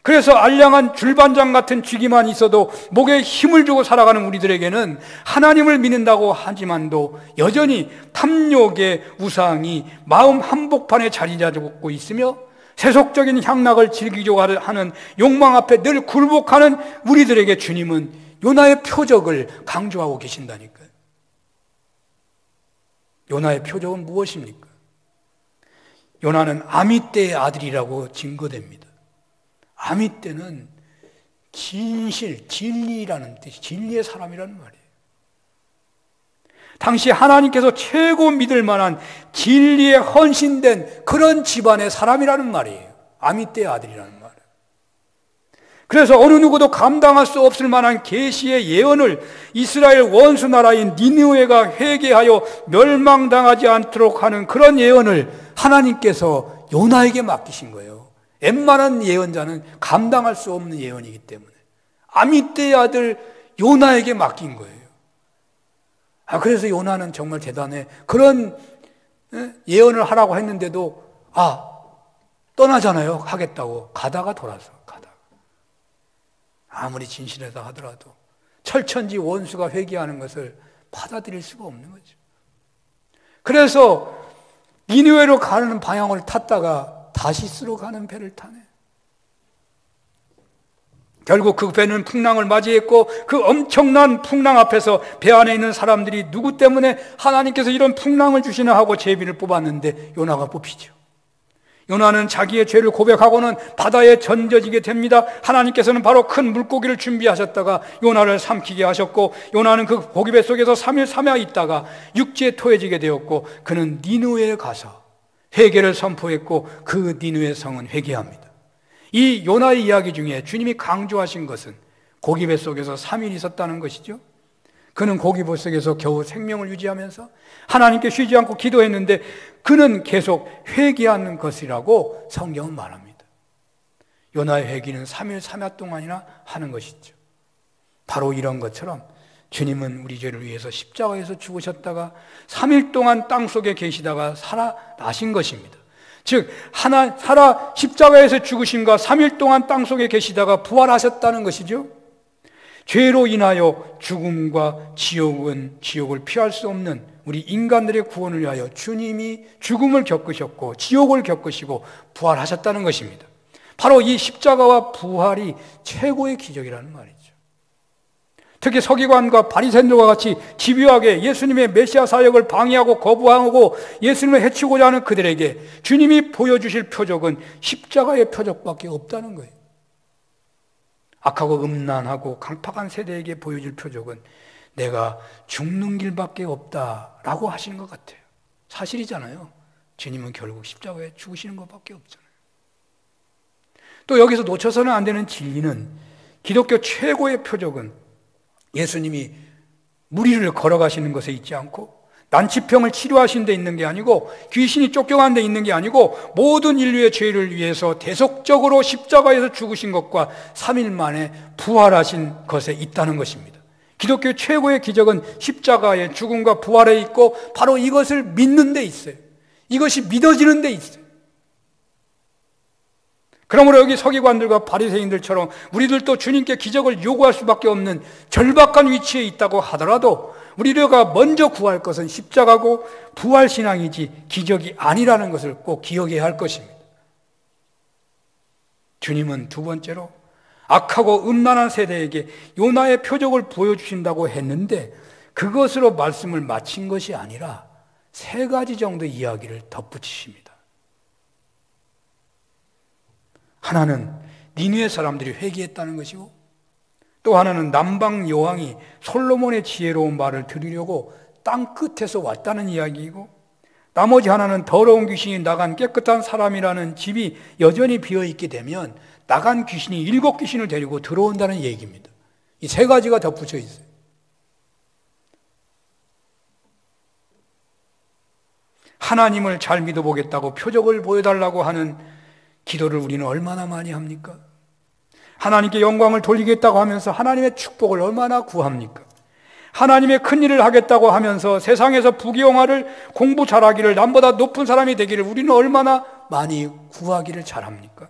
그래서 알량한 줄반장 같은 쥐기만 있어도 목에 힘을 주고 살아가는 우리들에게는 하나님을 믿는다고 하지만도 여전히 탐욕의 우상이 마음 한복판에 자리 잡고 있으며 세속적인 향락을 즐기려고 하는 욕망 앞에 늘 굴복하는 우리들에게 주님은 요나의 표적을 강조하고 계신다니까요. 요나의 표적은 무엇입니까? 요나는 아미떼의 아들이라고 증거됩니다. 아미떼는 진실, 진리라는 뜻이, 진리의 사람이라는 말이에요. 당시 하나님께서 최고 믿을 만한 진리에 헌신된 그런 집안의 사람이라는 말이에요. 아미떼의 아들이라는 말이에요. 그래서 어느 누구도 감당할 수 없을 만한 계시의 예언을 이스라엘 원수 나라인 니느웨가 회개하여 멸망당하지 않도록 하는 그런 예언을 하나님께서 요나에게 맡기신 거예요. 웬만한 예언자는 감당할 수 없는 예언이기 때문에 아미떼의 아들 요나에게 맡긴 거예요. 그래서 요나는 정말 대단해. 그런 예언을 하라고 했는데도 떠나잖아요. 하겠다고. 가다가 돌아서. 아무리 진실하다 하더라도 철천지 원수가 회개하는 것을 받아들일 수가 없는 거죠. 그래서 니느웨로 가는 방향을 탔다가 다시스로 가는 배를 타네. 결국 그 배는 풍랑을 맞이했고 그 엄청난 풍랑 앞에서 배 안에 있는 사람들이 누구 때문에 하나님께서 이런 풍랑을 주시나 하고 제비를 뽑았는데 요나가 뽑히죠. 요나는 자기의 죄를 고백하고는 바다에 던져지게 됩니다. 하나님께서는 바로 큰 물고기를 준비하셨다가 요나를 삼키게 하셨고, 요나는 그 고기배 속에서 3일 3야 있다가 육지에 토해지게 되었고, 그는 니느웨에 가서 회개를 선포했고 그 니느웨 성은 회개합니다. 이 요나의 이야기 중에 주님이 강조하신 것은 고기배 속에서 3일 있었다는 것이죠. 그는 고기배 속에서 겨우 생명을 유지하면서 하나님께 쉬지 않고 기도했는데 그는 계속 회개하는 것이라고 성경은 말합니다. 요나의 회개는 3일 3야 동안이나 하는 것이죠. 바로 이런 것처럼 주님은 우리 죄를 위해서 십자가에서 죽으셨다가 3일 동안 땅속에 계시다가 살아나신 것입니다. 즉 십자가에서 죽으심과 3일 동안 땅속에 계시다가 부활하셨다는 것이죠. 죄로 인하여 죽음과 지옥을 피할 수 없는 우리 인간들의 구원을 위하여 주님이 죽음을 겪으셨고 지옥을 겪으시고 부활하셨다는 것입니다. 바로 이 십자가와 부활이 최고의 기적이라는 말이죠. 특히 서기관과 바리새인들과 같이 집요하게 예수님의 메시아 사역을 방해하고 거부하고 예수님을 해치고자 하는 그들에게 주님이 보여주실 표적은 십자가의 표적밖에 없다는 거예요. 악하고 음란하고 강팍한 세대에게 보여줄 표적은 내가 죽는 길밖에 없다라고 하시는 것 같아요. 사실이잖아요. 주님은 결국 십자가에 죽으시는 것밖에 없잖아요. 또 여기서 놓쳐서는 안 되는 진리는 기독교 최고의 표적은 예수님이 무리를 걸어가시는 것에 있지 않고 난치병을 치료하신 데 있는 게 아니고 귀신이 쫓겨간 데 있는 게 아니고 모든 인류의 죄를 위해서 대속적으로 십자가에서 죽으신 것과 3일 만에 부활하신 것에 있다는 것입니다. 기독교 최고의 기적은 십자가의 죽음과 부활에 있고 바로 이것을 믿는 데 있어요. 이것이 믿어지는 데 있어요. 그러므로 여기 서기관들과 바리새인들처럼 우리들도 주님께 기적을 요구할 수밖에 없는 절박한 위치에 있다고 하더라도 우리가 먼저 구할 것은 십자가고 부활신앙이지 기적이 아니라는 것을 꼭 기억해야 할 것입니다. 주님은 두 번째로 악하고 음란한 세대에게 요나의 표적을 보여주신다고 했는데 그것으로 말씀을 마친 것이 아니라 3가지 정도 이야기를 덧붙이십니다. 하나는 니느웨 사람들이 회개했다는 것이고 또 하나는 남방 여왕이 솔로몬의 지혜로운 말을 들으려고 땅 끝에서 왔다는 이야기이고 나머지 하나는 더러운 귀신이 나간 깨끗한 사람이라는 집이 여전히 비어있게 되면 나간 귀신이 7귀신을 데리고 들어온다는 얘기입니다. 이 3가지가 덧붙여 있어요. 하나님을 잘 믿어보겠다고 표적을 보여달라고 하는 기도를 우리는 얼마나 많이 합니까? 하나님께 영광을 돌리겠다고 하면서 하나님의 축복을 얼마나 구합니까? 하나님의 큰 일을 하겠다고 하면서 세상에서 부귀영화를, 공부 잘하기를, 남보다 높은 사람이 되기를 우리는 얼마나 많이 구하기를 잘합니까?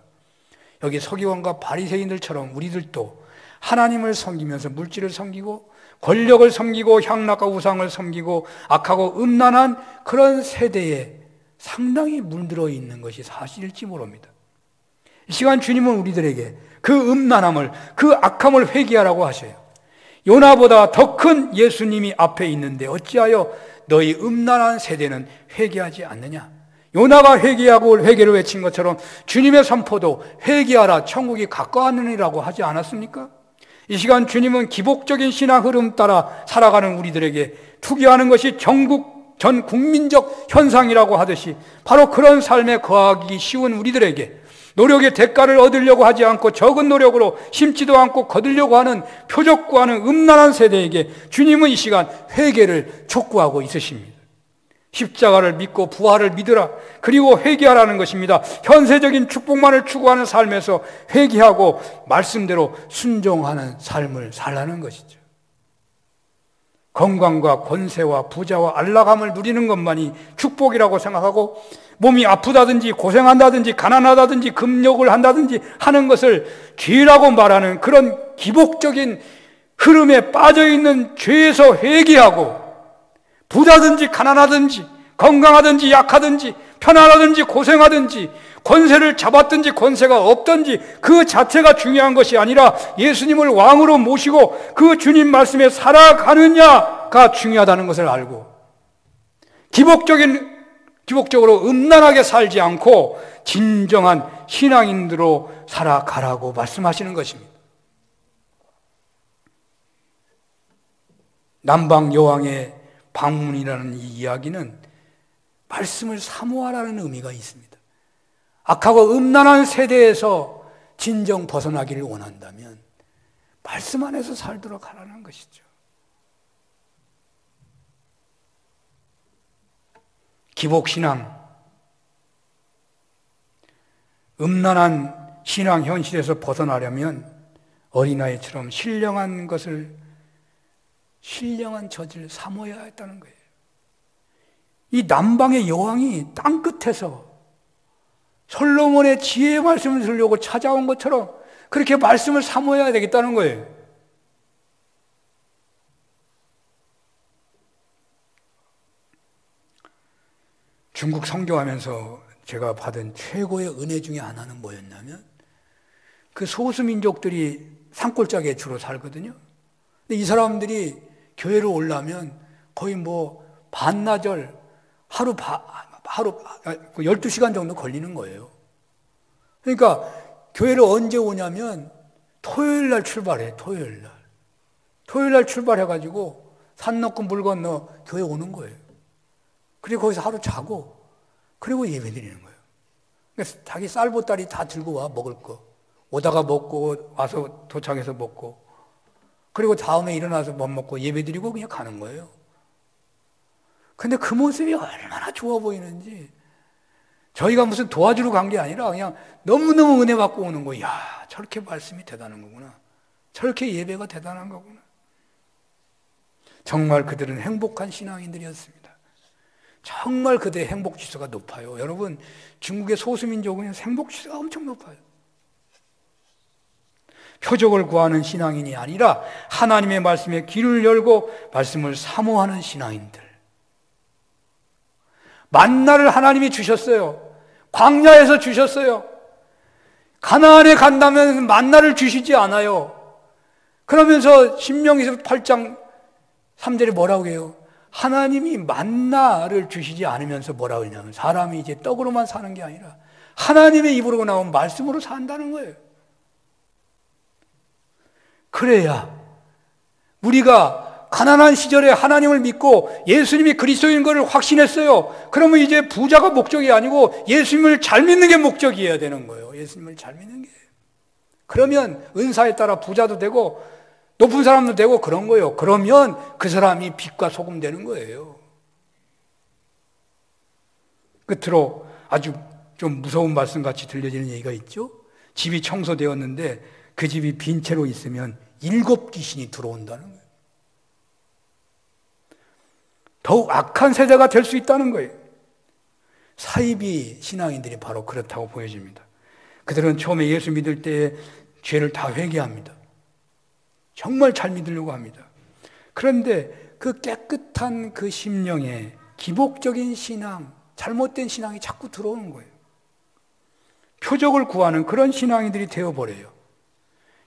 여기 서기관과 바리새인들처럼 우리들도 하나님을 섬기면서 물질을 섬기고 권력을 섬기고 향락과 우상을 섬기고 악하고 음란한 그런 세대에 상당히 물들어 있는 것이 사실일지 모릅니다. 이 시간 주님은 우리들에게 그 음란함을, 그 악함을 회개하라고 하셔요. 요나보다 더 큰 예수님이 앞에 있는데 어찌하여 너희 음란한 세대는 회개하지 않느냐? 요나가 회개하고 회개를 외친 것처럼 주님의 선포도 회개하라, 천국이 가까웠느니라고 하지 않았습니까? 이 시간 주님은 기복적인 신앙 흐름 따라 살아가는 우리들에게 투기하는 것이 전 국민적 현상이라고 하듯이 바로 그런 삶에 거하기 쉬운 우리들에게 노력의 대가를 얻으려고 하지 않고 적은 노력으로 심지도 않고 거두려고 하는 표적구하는 음란한 세대에게 주님은 이 시간 회개를 촉구하고 있으십니다. 십자가를 믿고 부활을 믿으라, 그리고 회개하라는 것입니다. 현세적인 축복만을 추구하는 삶에서 회개하고 말씀대로 순종하는 삶을 살라는 것이죠. 건강과 권세와 부자와 안락함을 누리는 것만이 축복이라고 생각하고 몸이 아프다든지 고생한다든지 가난하다든지 금욕을 한다든지 하는 것을 죄라고 말하는 그런 기복적인 흐름에 빠져있는 죄에서 회개하고 부자든지 가난하든지 건강하든지 약하든지 편안하든지 고생하든지 권세를 잡았든지 권세가 없든지 그 자체가 중요한 것이 아니라 예수님을 왕으로 모시고 그 주님 말씀에 살아가느냐가 중요하다는 것을 알고 기복적으로 음란하게 살지 않고 진정한 신앙인으로 살아가라고 말씀하시는 것입니다. 남방 여왕의 방문이라는 이 이야기는 말씀을 사모하라는 의미가 있습니다. 악하고 음란한 세대에서 진정 벗어나기를 원한다면 말씀 안에서 살도록 하라는 것이죠. 기복신앙, 음란한 신앙 현실에서 벗어나려면 어린아이처럼 신령한 젖을 사모해야 했다는 거예요. 이 남방의 여왕이 땅끝에서 솔로몬의 지혜의 말씀을 들으려고 찾아온 것처럼 그렇게 말씀을 사모해야 되겠다는 거예요. 중국 선교하면서 제가 받은 최고의 은혜 중에 하나는 뭐였냐면 그 소수민족들이 산골짜기에 주로 살거든요. 근데 이 사람들이 교회로 오려면 거의 반나절 하루 12시간 정도 걸리는 거예요. 그러니까 교회를 언제 오냐면 토요일 날 출발해. 토요일 날 출발해가지고 산 넘고 물 건너 교회 오는 거예요. 그리고 거기서 하루 자고 그리고 예배 드리는 거예요. 그러니까 자기 쌀보따리 다 들고 와, 먹을 거. 오다가 먹고 와서 도착해서 먹고 그리고 다음에 일어나서 밥 먹고 예배 드리고 그냥 가는 거예요. 근데 그 모습이 얼마나 좋아 보이는지 저희가 무슨 도와주러 간 게 아니라 그냥 너무너무 은혜 받고 오는 거예요. 야, 저렇게 말씀이 대단한 거구나. 저렇게 예배가 대단한 거구나. 정말 그들은 행복한 신앙인들이었습니다. 정말 그들의 행복 지수가 높아요. 여러분, 중국의 소수민족은 행복 지수가 엄청 높아요. 표적을 구하는 신앙인이 아니라 하나님의 말씀에 귀를 열고 말씀을 사모하는 신앙인들. 만나를 하나님이 주셨어요. 광야에서 주셨어요. 가나안에 간다면 만나를 주시지 않아요. 그러면서 신명기서 8장 3절에 뭐라고 해요? 하나님이 만나를 주시지 않으면서 뭐라고 하냐면 사람이 이제 떡으로만 사는 게 아니라 하나님의 입으로 나온 말씀으로 산다는 거예요. 그래야 우리가 가난한 시절에 하나님을 믿고 예수님이 그리스도인 것을 확신했어요. 그러면 이제 부자가 목적이 아니고 예수님을 잘 믿는 게 목적이어야 되는 거예요. 예수님을 잘 믿는 게. 그러면 은사에 따라 부자도 되고 높은 사람도 되고 그런 거예요. 그러면 그 사람이 빛과 소금 되는 거예요. 끝으로 아주 좀 무서운 말씀같이 들려지는 얘기가 있죠. 집이 청소되었는데 그 집이 빈 채로 있으면 7 귀신이 들어온다는 거예요. 더욱 악한 세대가 될 수 있다는 거예요. 사이비 신앙인들이 바로 그렇다고 보여집니다. 그들은 처음에 예수 믿을 때에 죄를 다 회개합니다. 정말 잘 믿으려고 합니다. 그런데 그 깨끗한 그 심령에 기복적인 신앙, 잘못된 신앙이 자꾸 들어오는 거예요. 표적을 구하는 그런 신앙인들이 되어버려요.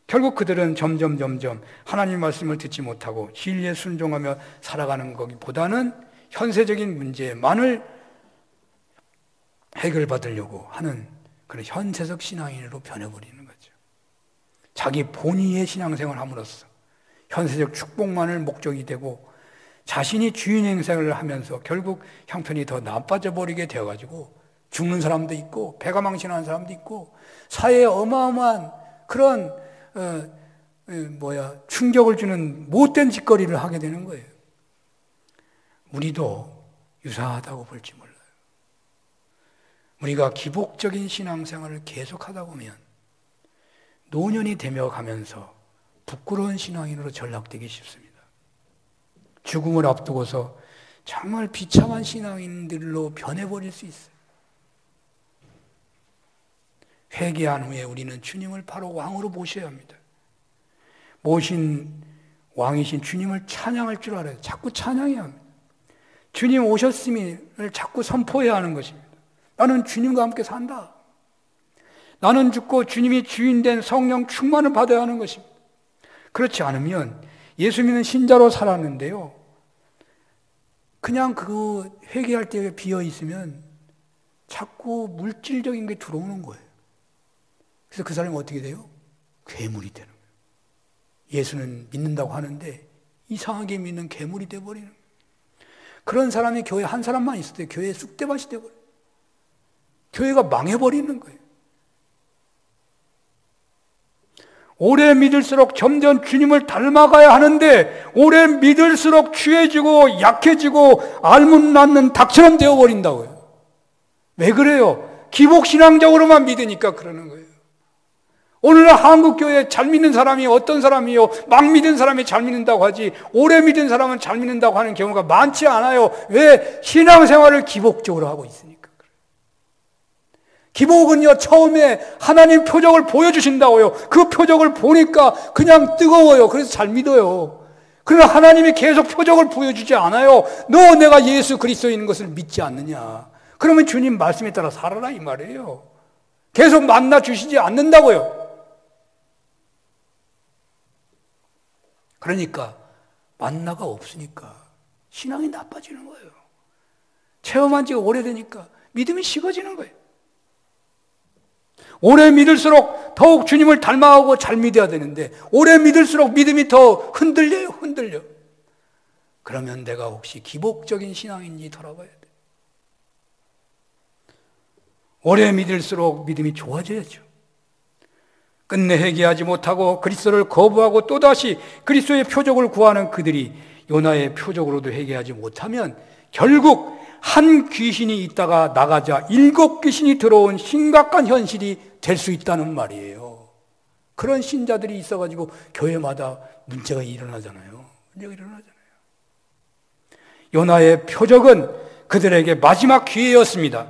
결국 그들은 점점 하나님 말씀을 듣지 못하고 진리에 순종하며 살아가는 것보다는 현세적인 문제만을 해결받으려고 하는 그런 현세적 신앙인으로 변해버리는 거죠. 자기 본의의 신앙생활을 함으로써 현세적 축복만을 목적이 되고 자신이 주인 행세를 하면서 결국 형편이 더 나빠져 버리게 되어가지고 죽는 사람도 있고 배가 망신하는 사람도 있고 사회에 어마어마한 그런 충격을 주는 못된 짓거리를 하게 되는 거예요. 우리도 유사하다고 볼지 몰라요. 우리가 기복적인 신앙생활을 계속하다 보면 노년이 되며 가면서 부끄러운 신앙인으로 전락되기 쉽습니다. 죽음을 앞두고서 정말 비참한 신앙인들로 변해버릴 수 있어요. 회개한 후에 우리는 주님을 바로 왕으로 모셔야 합니다. 모신 왕이신 주님을 찬양할 줄 알아요. 자꾸 찬양해야 합니다. 주님 오셨음을 자꾸 선포해야 하는 것입니다. 나는 주님과 함께 산다. 나는 죽고 주님이 주인된 성령 충만을 받아야 하는 것입니다. 그렇지 않으면 예수 믿는 신자로 살았는데요, 그냥 그 회개할 때 비어 있으면 자꾸 물질적인 게 들어오는 거예요. 그래서 그 사람이 어떻게 돼요? 괴물이 되는 거예요. 예수는 믿는다고 하는데 이상하게 믿는 괴물이 되어버리는 거예요. 그런 사람이 교회 한 사람만 있을 때 교회에 쑥대밭이 되어버려요. 교회가 망해버리는 거예요. 오래 믿을수록 점점 주님을 닮아가야 하는데 오래 믿을수록 취해지고 약해지고 알문 낳는 닭처럼 되어버린다고요. 왜 그래요? 기복신앙적으로만 믿으니까 그러는 거예요. 오늘날 한국교회에 잘 믿는 사람이 어떤 사람이요? 막 믿은 사람이 잘 믿는다고 하지 오래 믿은 사람은 잘 믿는다고 하는 경우가 많지 않아요. 왜? 신앙생활을 기복적으로 하고 있으니까. 기복은요, 처음에 하나님 표적을 보여주신다고요. 그 표적을 보니까 그냥 뜨거워요. 그래서 잘 믿어요. 그러나 하나님이 계속 표적을 보여주지 않아요. 너 내가 예수 그리스도인 것을 믿지 않느냐. 그러면 주님 말씀에 따라 살아라 이 말이에요. 계속 만나 주시지 않는다고요. 그러니까 만나가 없으니까 신앙이 나빠지는 거예요. 체험한 지가 오래되니까 믿음이 식어지는 거예요. 오래 믿을수록 더욱 주님을 닮아가고 잘 믿어야 되는데 오래 믿을수록 믿음이 더 흔들려요. 그러면 내가 혹시 기복적인 신앙인지 돌아봐야 돼. 오래 믿을수록 믿음이 좋아져야죠. 끝내 회개하지 못하고 그리스도를 거부하고 또다시 그리스도의 표적을 구하는 그들이 요나의 표적으로도 회개하지 못하면 결국 한 귀신이 있다가 나가자 7 귀신이 들어온 심각한 현실이 될 수 있다는 말이에요. 그런 신자들이 있어가지고 교회마다 문제가 일어나잖아요. 요나의 표적은 그들에게 마지막 기회였습니다.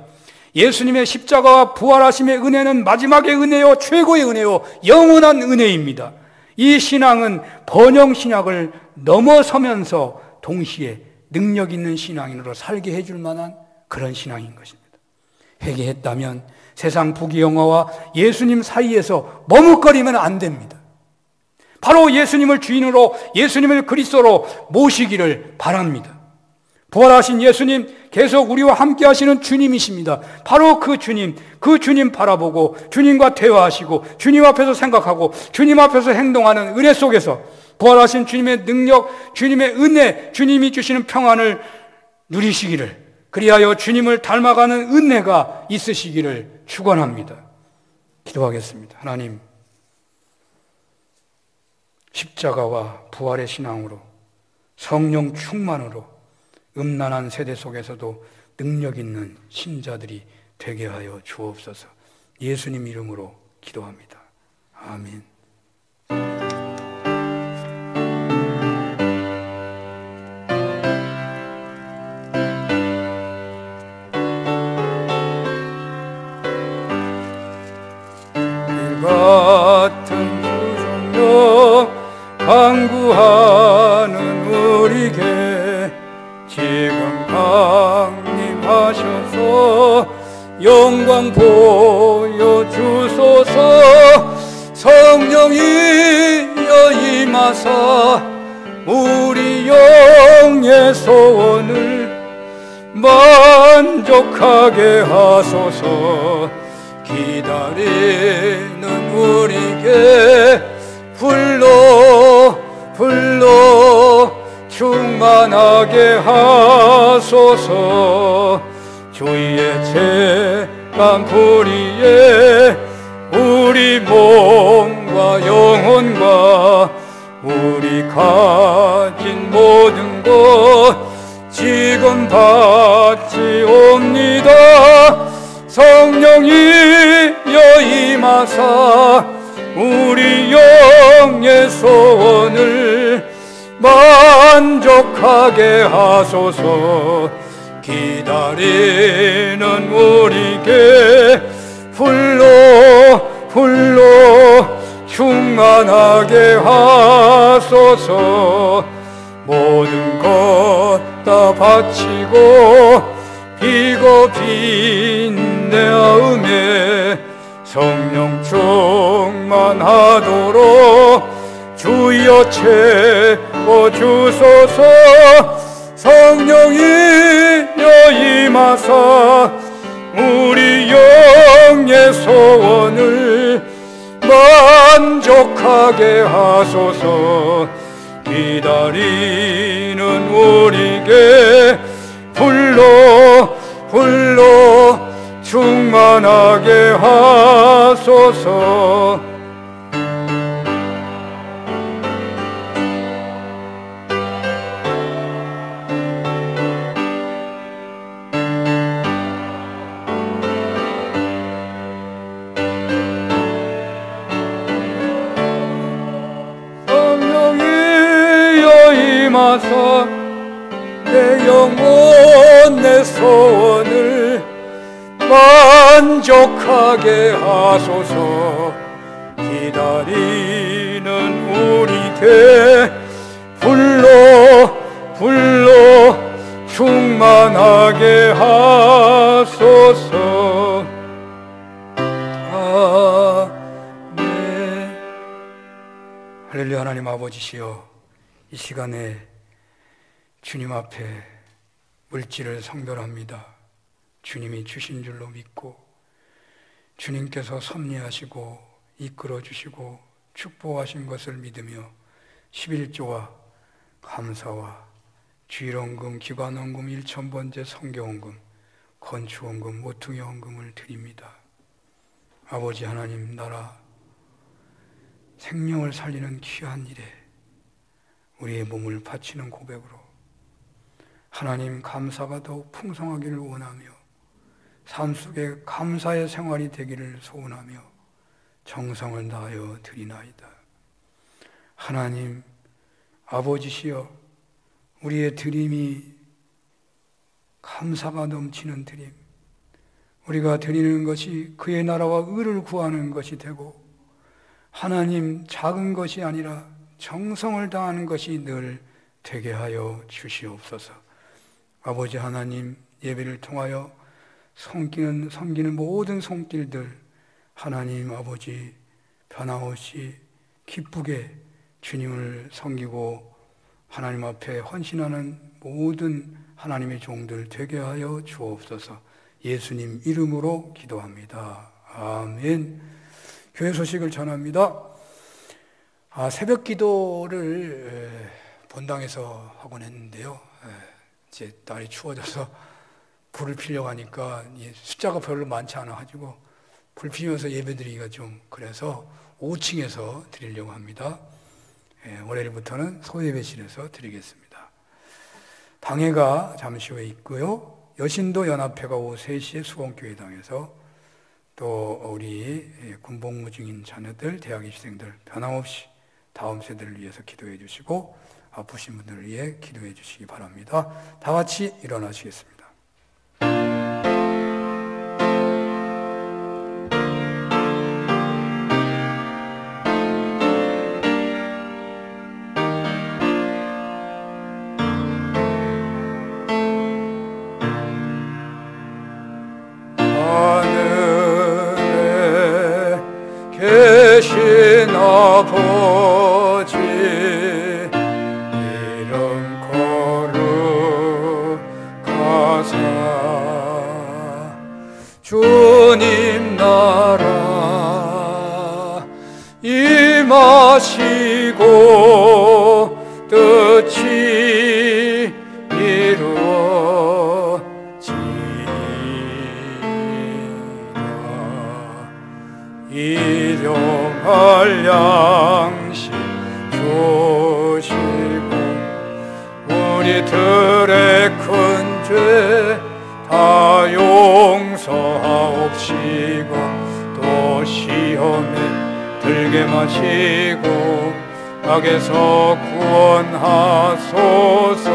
예수님의 십자가와 부활하심의 은혜는 마지막의 은혜요, 최고의 은혜요, 영원한 은혜입니다. 이 신앙은 번영 신학을 넘어서면서 동시에 능력 있는 신앙인으로 살게 해줄 만한 그런 신앙인 것입니다. 회개했다면 세상 부귀영화와 예수님 사이에서 머뭇거리면 안 됩니다. 바로 예수님을 주인으로, 예수님을 그리스도로 모시기를 바랍니다. 부활하신 예수님, 계속 우리와 함께 하시는 주님이십니다. 바로 그 주님 바라보고 주님과 대화하시고 주님 앞에서 생각하고 주님 앞에서 행동하는 은혜 속에서 부활하신 주님의 능력, 주님의 은혜, 주님이 주시는 평안을 누리시기를, 그리하여 주님을 닮아가는 은혜가 있으시기를 축원합니다. 기도하겠습니다. 하나님, 십자가와 부활의 신앙으로 성령 충만으로 음란한 세대 속에서도 능력 있는 신자들이 되게 하여 주옵소서. 예수님 이름으로 기도합니다. 아멘. 성령 강구하는 우리에게 지금 강림하셔서 영광 보여주소서. 성령이여 임하사 우리 영의 소원을 만족하게 하소서. 기다리는 우리에게 불러 충만하게 하소서. 주의 재간 불의에 우리 몸과 영혼과 우리 가진 모든 것 지금 바치옵니다. 성령이여 임하사 우리 영의 소원을 만족하게 하소서. 기다리는 우리에게 불러 충만하게 하소서. 모든 것 다 바치고 비고빈내하음에 성령 충만하도록 주여 채워주소서. 성령이여 임하사 우리 영의 소원을 만족하게 하소서. 기다리는 우리에게 불러 충만하게 하소서. 임하사 내 영혼 내 소원을 만족하게 하소서. 기다리는 우리에게 불러 충만하게 하소서. 아멘. 할렐루야. 하나님 아버지시여, 이 시간에 주님 앞에 물질을 성별합니다. 주님이 주신 줄로 믿고 주님께서 섭리하시고 이끌어 주시고 축복하신 것을 믿으며 11조와 감사와 주일헌금, 기관헌금, 일천번제, 성경헌금, 건축헌금, 모퉁이 헌금을 드립니다. 아버지 하나님 나라 생명을 살리는 귀한 일에 우리의 몸을 바치는 고백으로 하나님 감사가 더욱 풍성하기를 원하며 삶 속에 감사의 생활이 되기를 소원하며 정성을 다하여 드리나이다. 하나님 아버지시여, 우리의 드림이 감사가 넘치는 드림, 우리가 드리는 것이 그의 나라와 의를 구하는 것이 되고 하나님 작은 것이 아니라 정성을 다하는 것이 늘 되게 하여 주시옵소서. 아버지 하나님, 예배를 통하여 섬기는 모든 손길들 하나님 아버지 변함없이 기쁘게 주님을 섬기고 하나님 앞에 헌신하는 모든 하나님의 종들 되게 하여 주옵소서. 예수님 이름으로 기도합니다. 아멘. 교회 소식을 전합니다. 새벽 기도를 본당에서 하곤 했는데요. 이제 날이 추워져서 불을 피려고 하니까 숫자가 별로 많지 않아 가지고 불 피면서 예배드리기가 좀 그래서 5층에서 드리려고 합니다. 월요일부터는 소예배실에서 드리겠습니다. 당회가 잠시 후에 있고요. 여신도 연합회가 오후 3시에 수원교회당에서 또 우리 군복무 중인 자녀들, 대학 입시생들 변함없이 다음 세대를 위해서 기도해 주시고 아프신 분들을 위해 기도해 주시기 바랍니다. 다 같이 일어나시겠습니다. 하시고 뜻이 이루어지리라. 일용할 양식 주시고 우리들의 큰 죄 다 용서하옵시고 또 시험에 들게 마시고 악에서 구원하소서.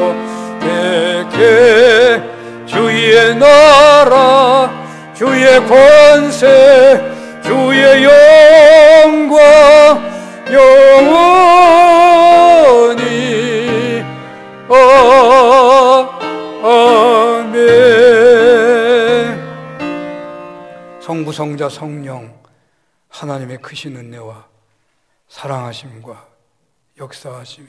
내게 주의 나라 주의 권세 주의 영광 영원히 아멘. 성부 성자 성령 하나님의 크신 은혜와 사랑하심과 역사하심이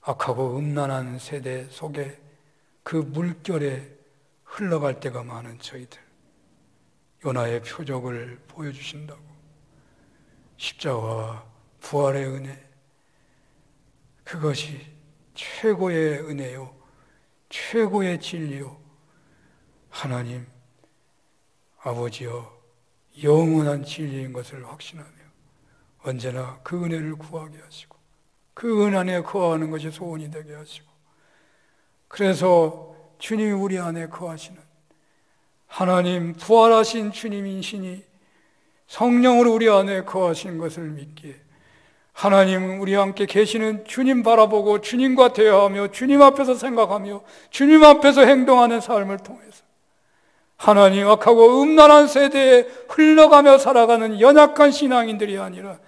악하고 음란한 세대 속에 그 물결에 흘러갈 때가 많은 저희들, 요나의 표적을 보여주신다고 십자가와 부활의 은혜, 그것이 최고의 은혜요 최고의 진리요 하나님 아버지여 영원한 진리인 것을 확신하며 언제나 그 은혜를 구하게 하시고 그 은 안에 거하는 것이 소원이 되게 하시고, 그래서 주님이 우리 안에 거하시는 하나님 부활하신 주님이시니 성령으로 우리 안에 거하신 것을 믿기에 하나님 우리 함께 계시는 주님 바라보고 주님과 대화하며 주님 앞에서 생각하며 주님 앞에서 행동하는 삶을 통해서 하나님 악하고 음란한 세대에 흘러가며 살아가는 연약한 신앙인들이 아니라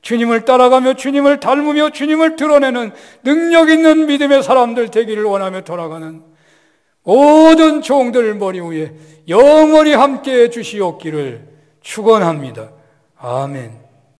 주님을 따라가며 주님을 닮으며 주님을 드러내는 능력 있는 믿음의 사람들 되기를 원하며 돌아가는 모든 종들 머리 위에 영원히 함께해 주시옵기를 축원합니다. 아멘.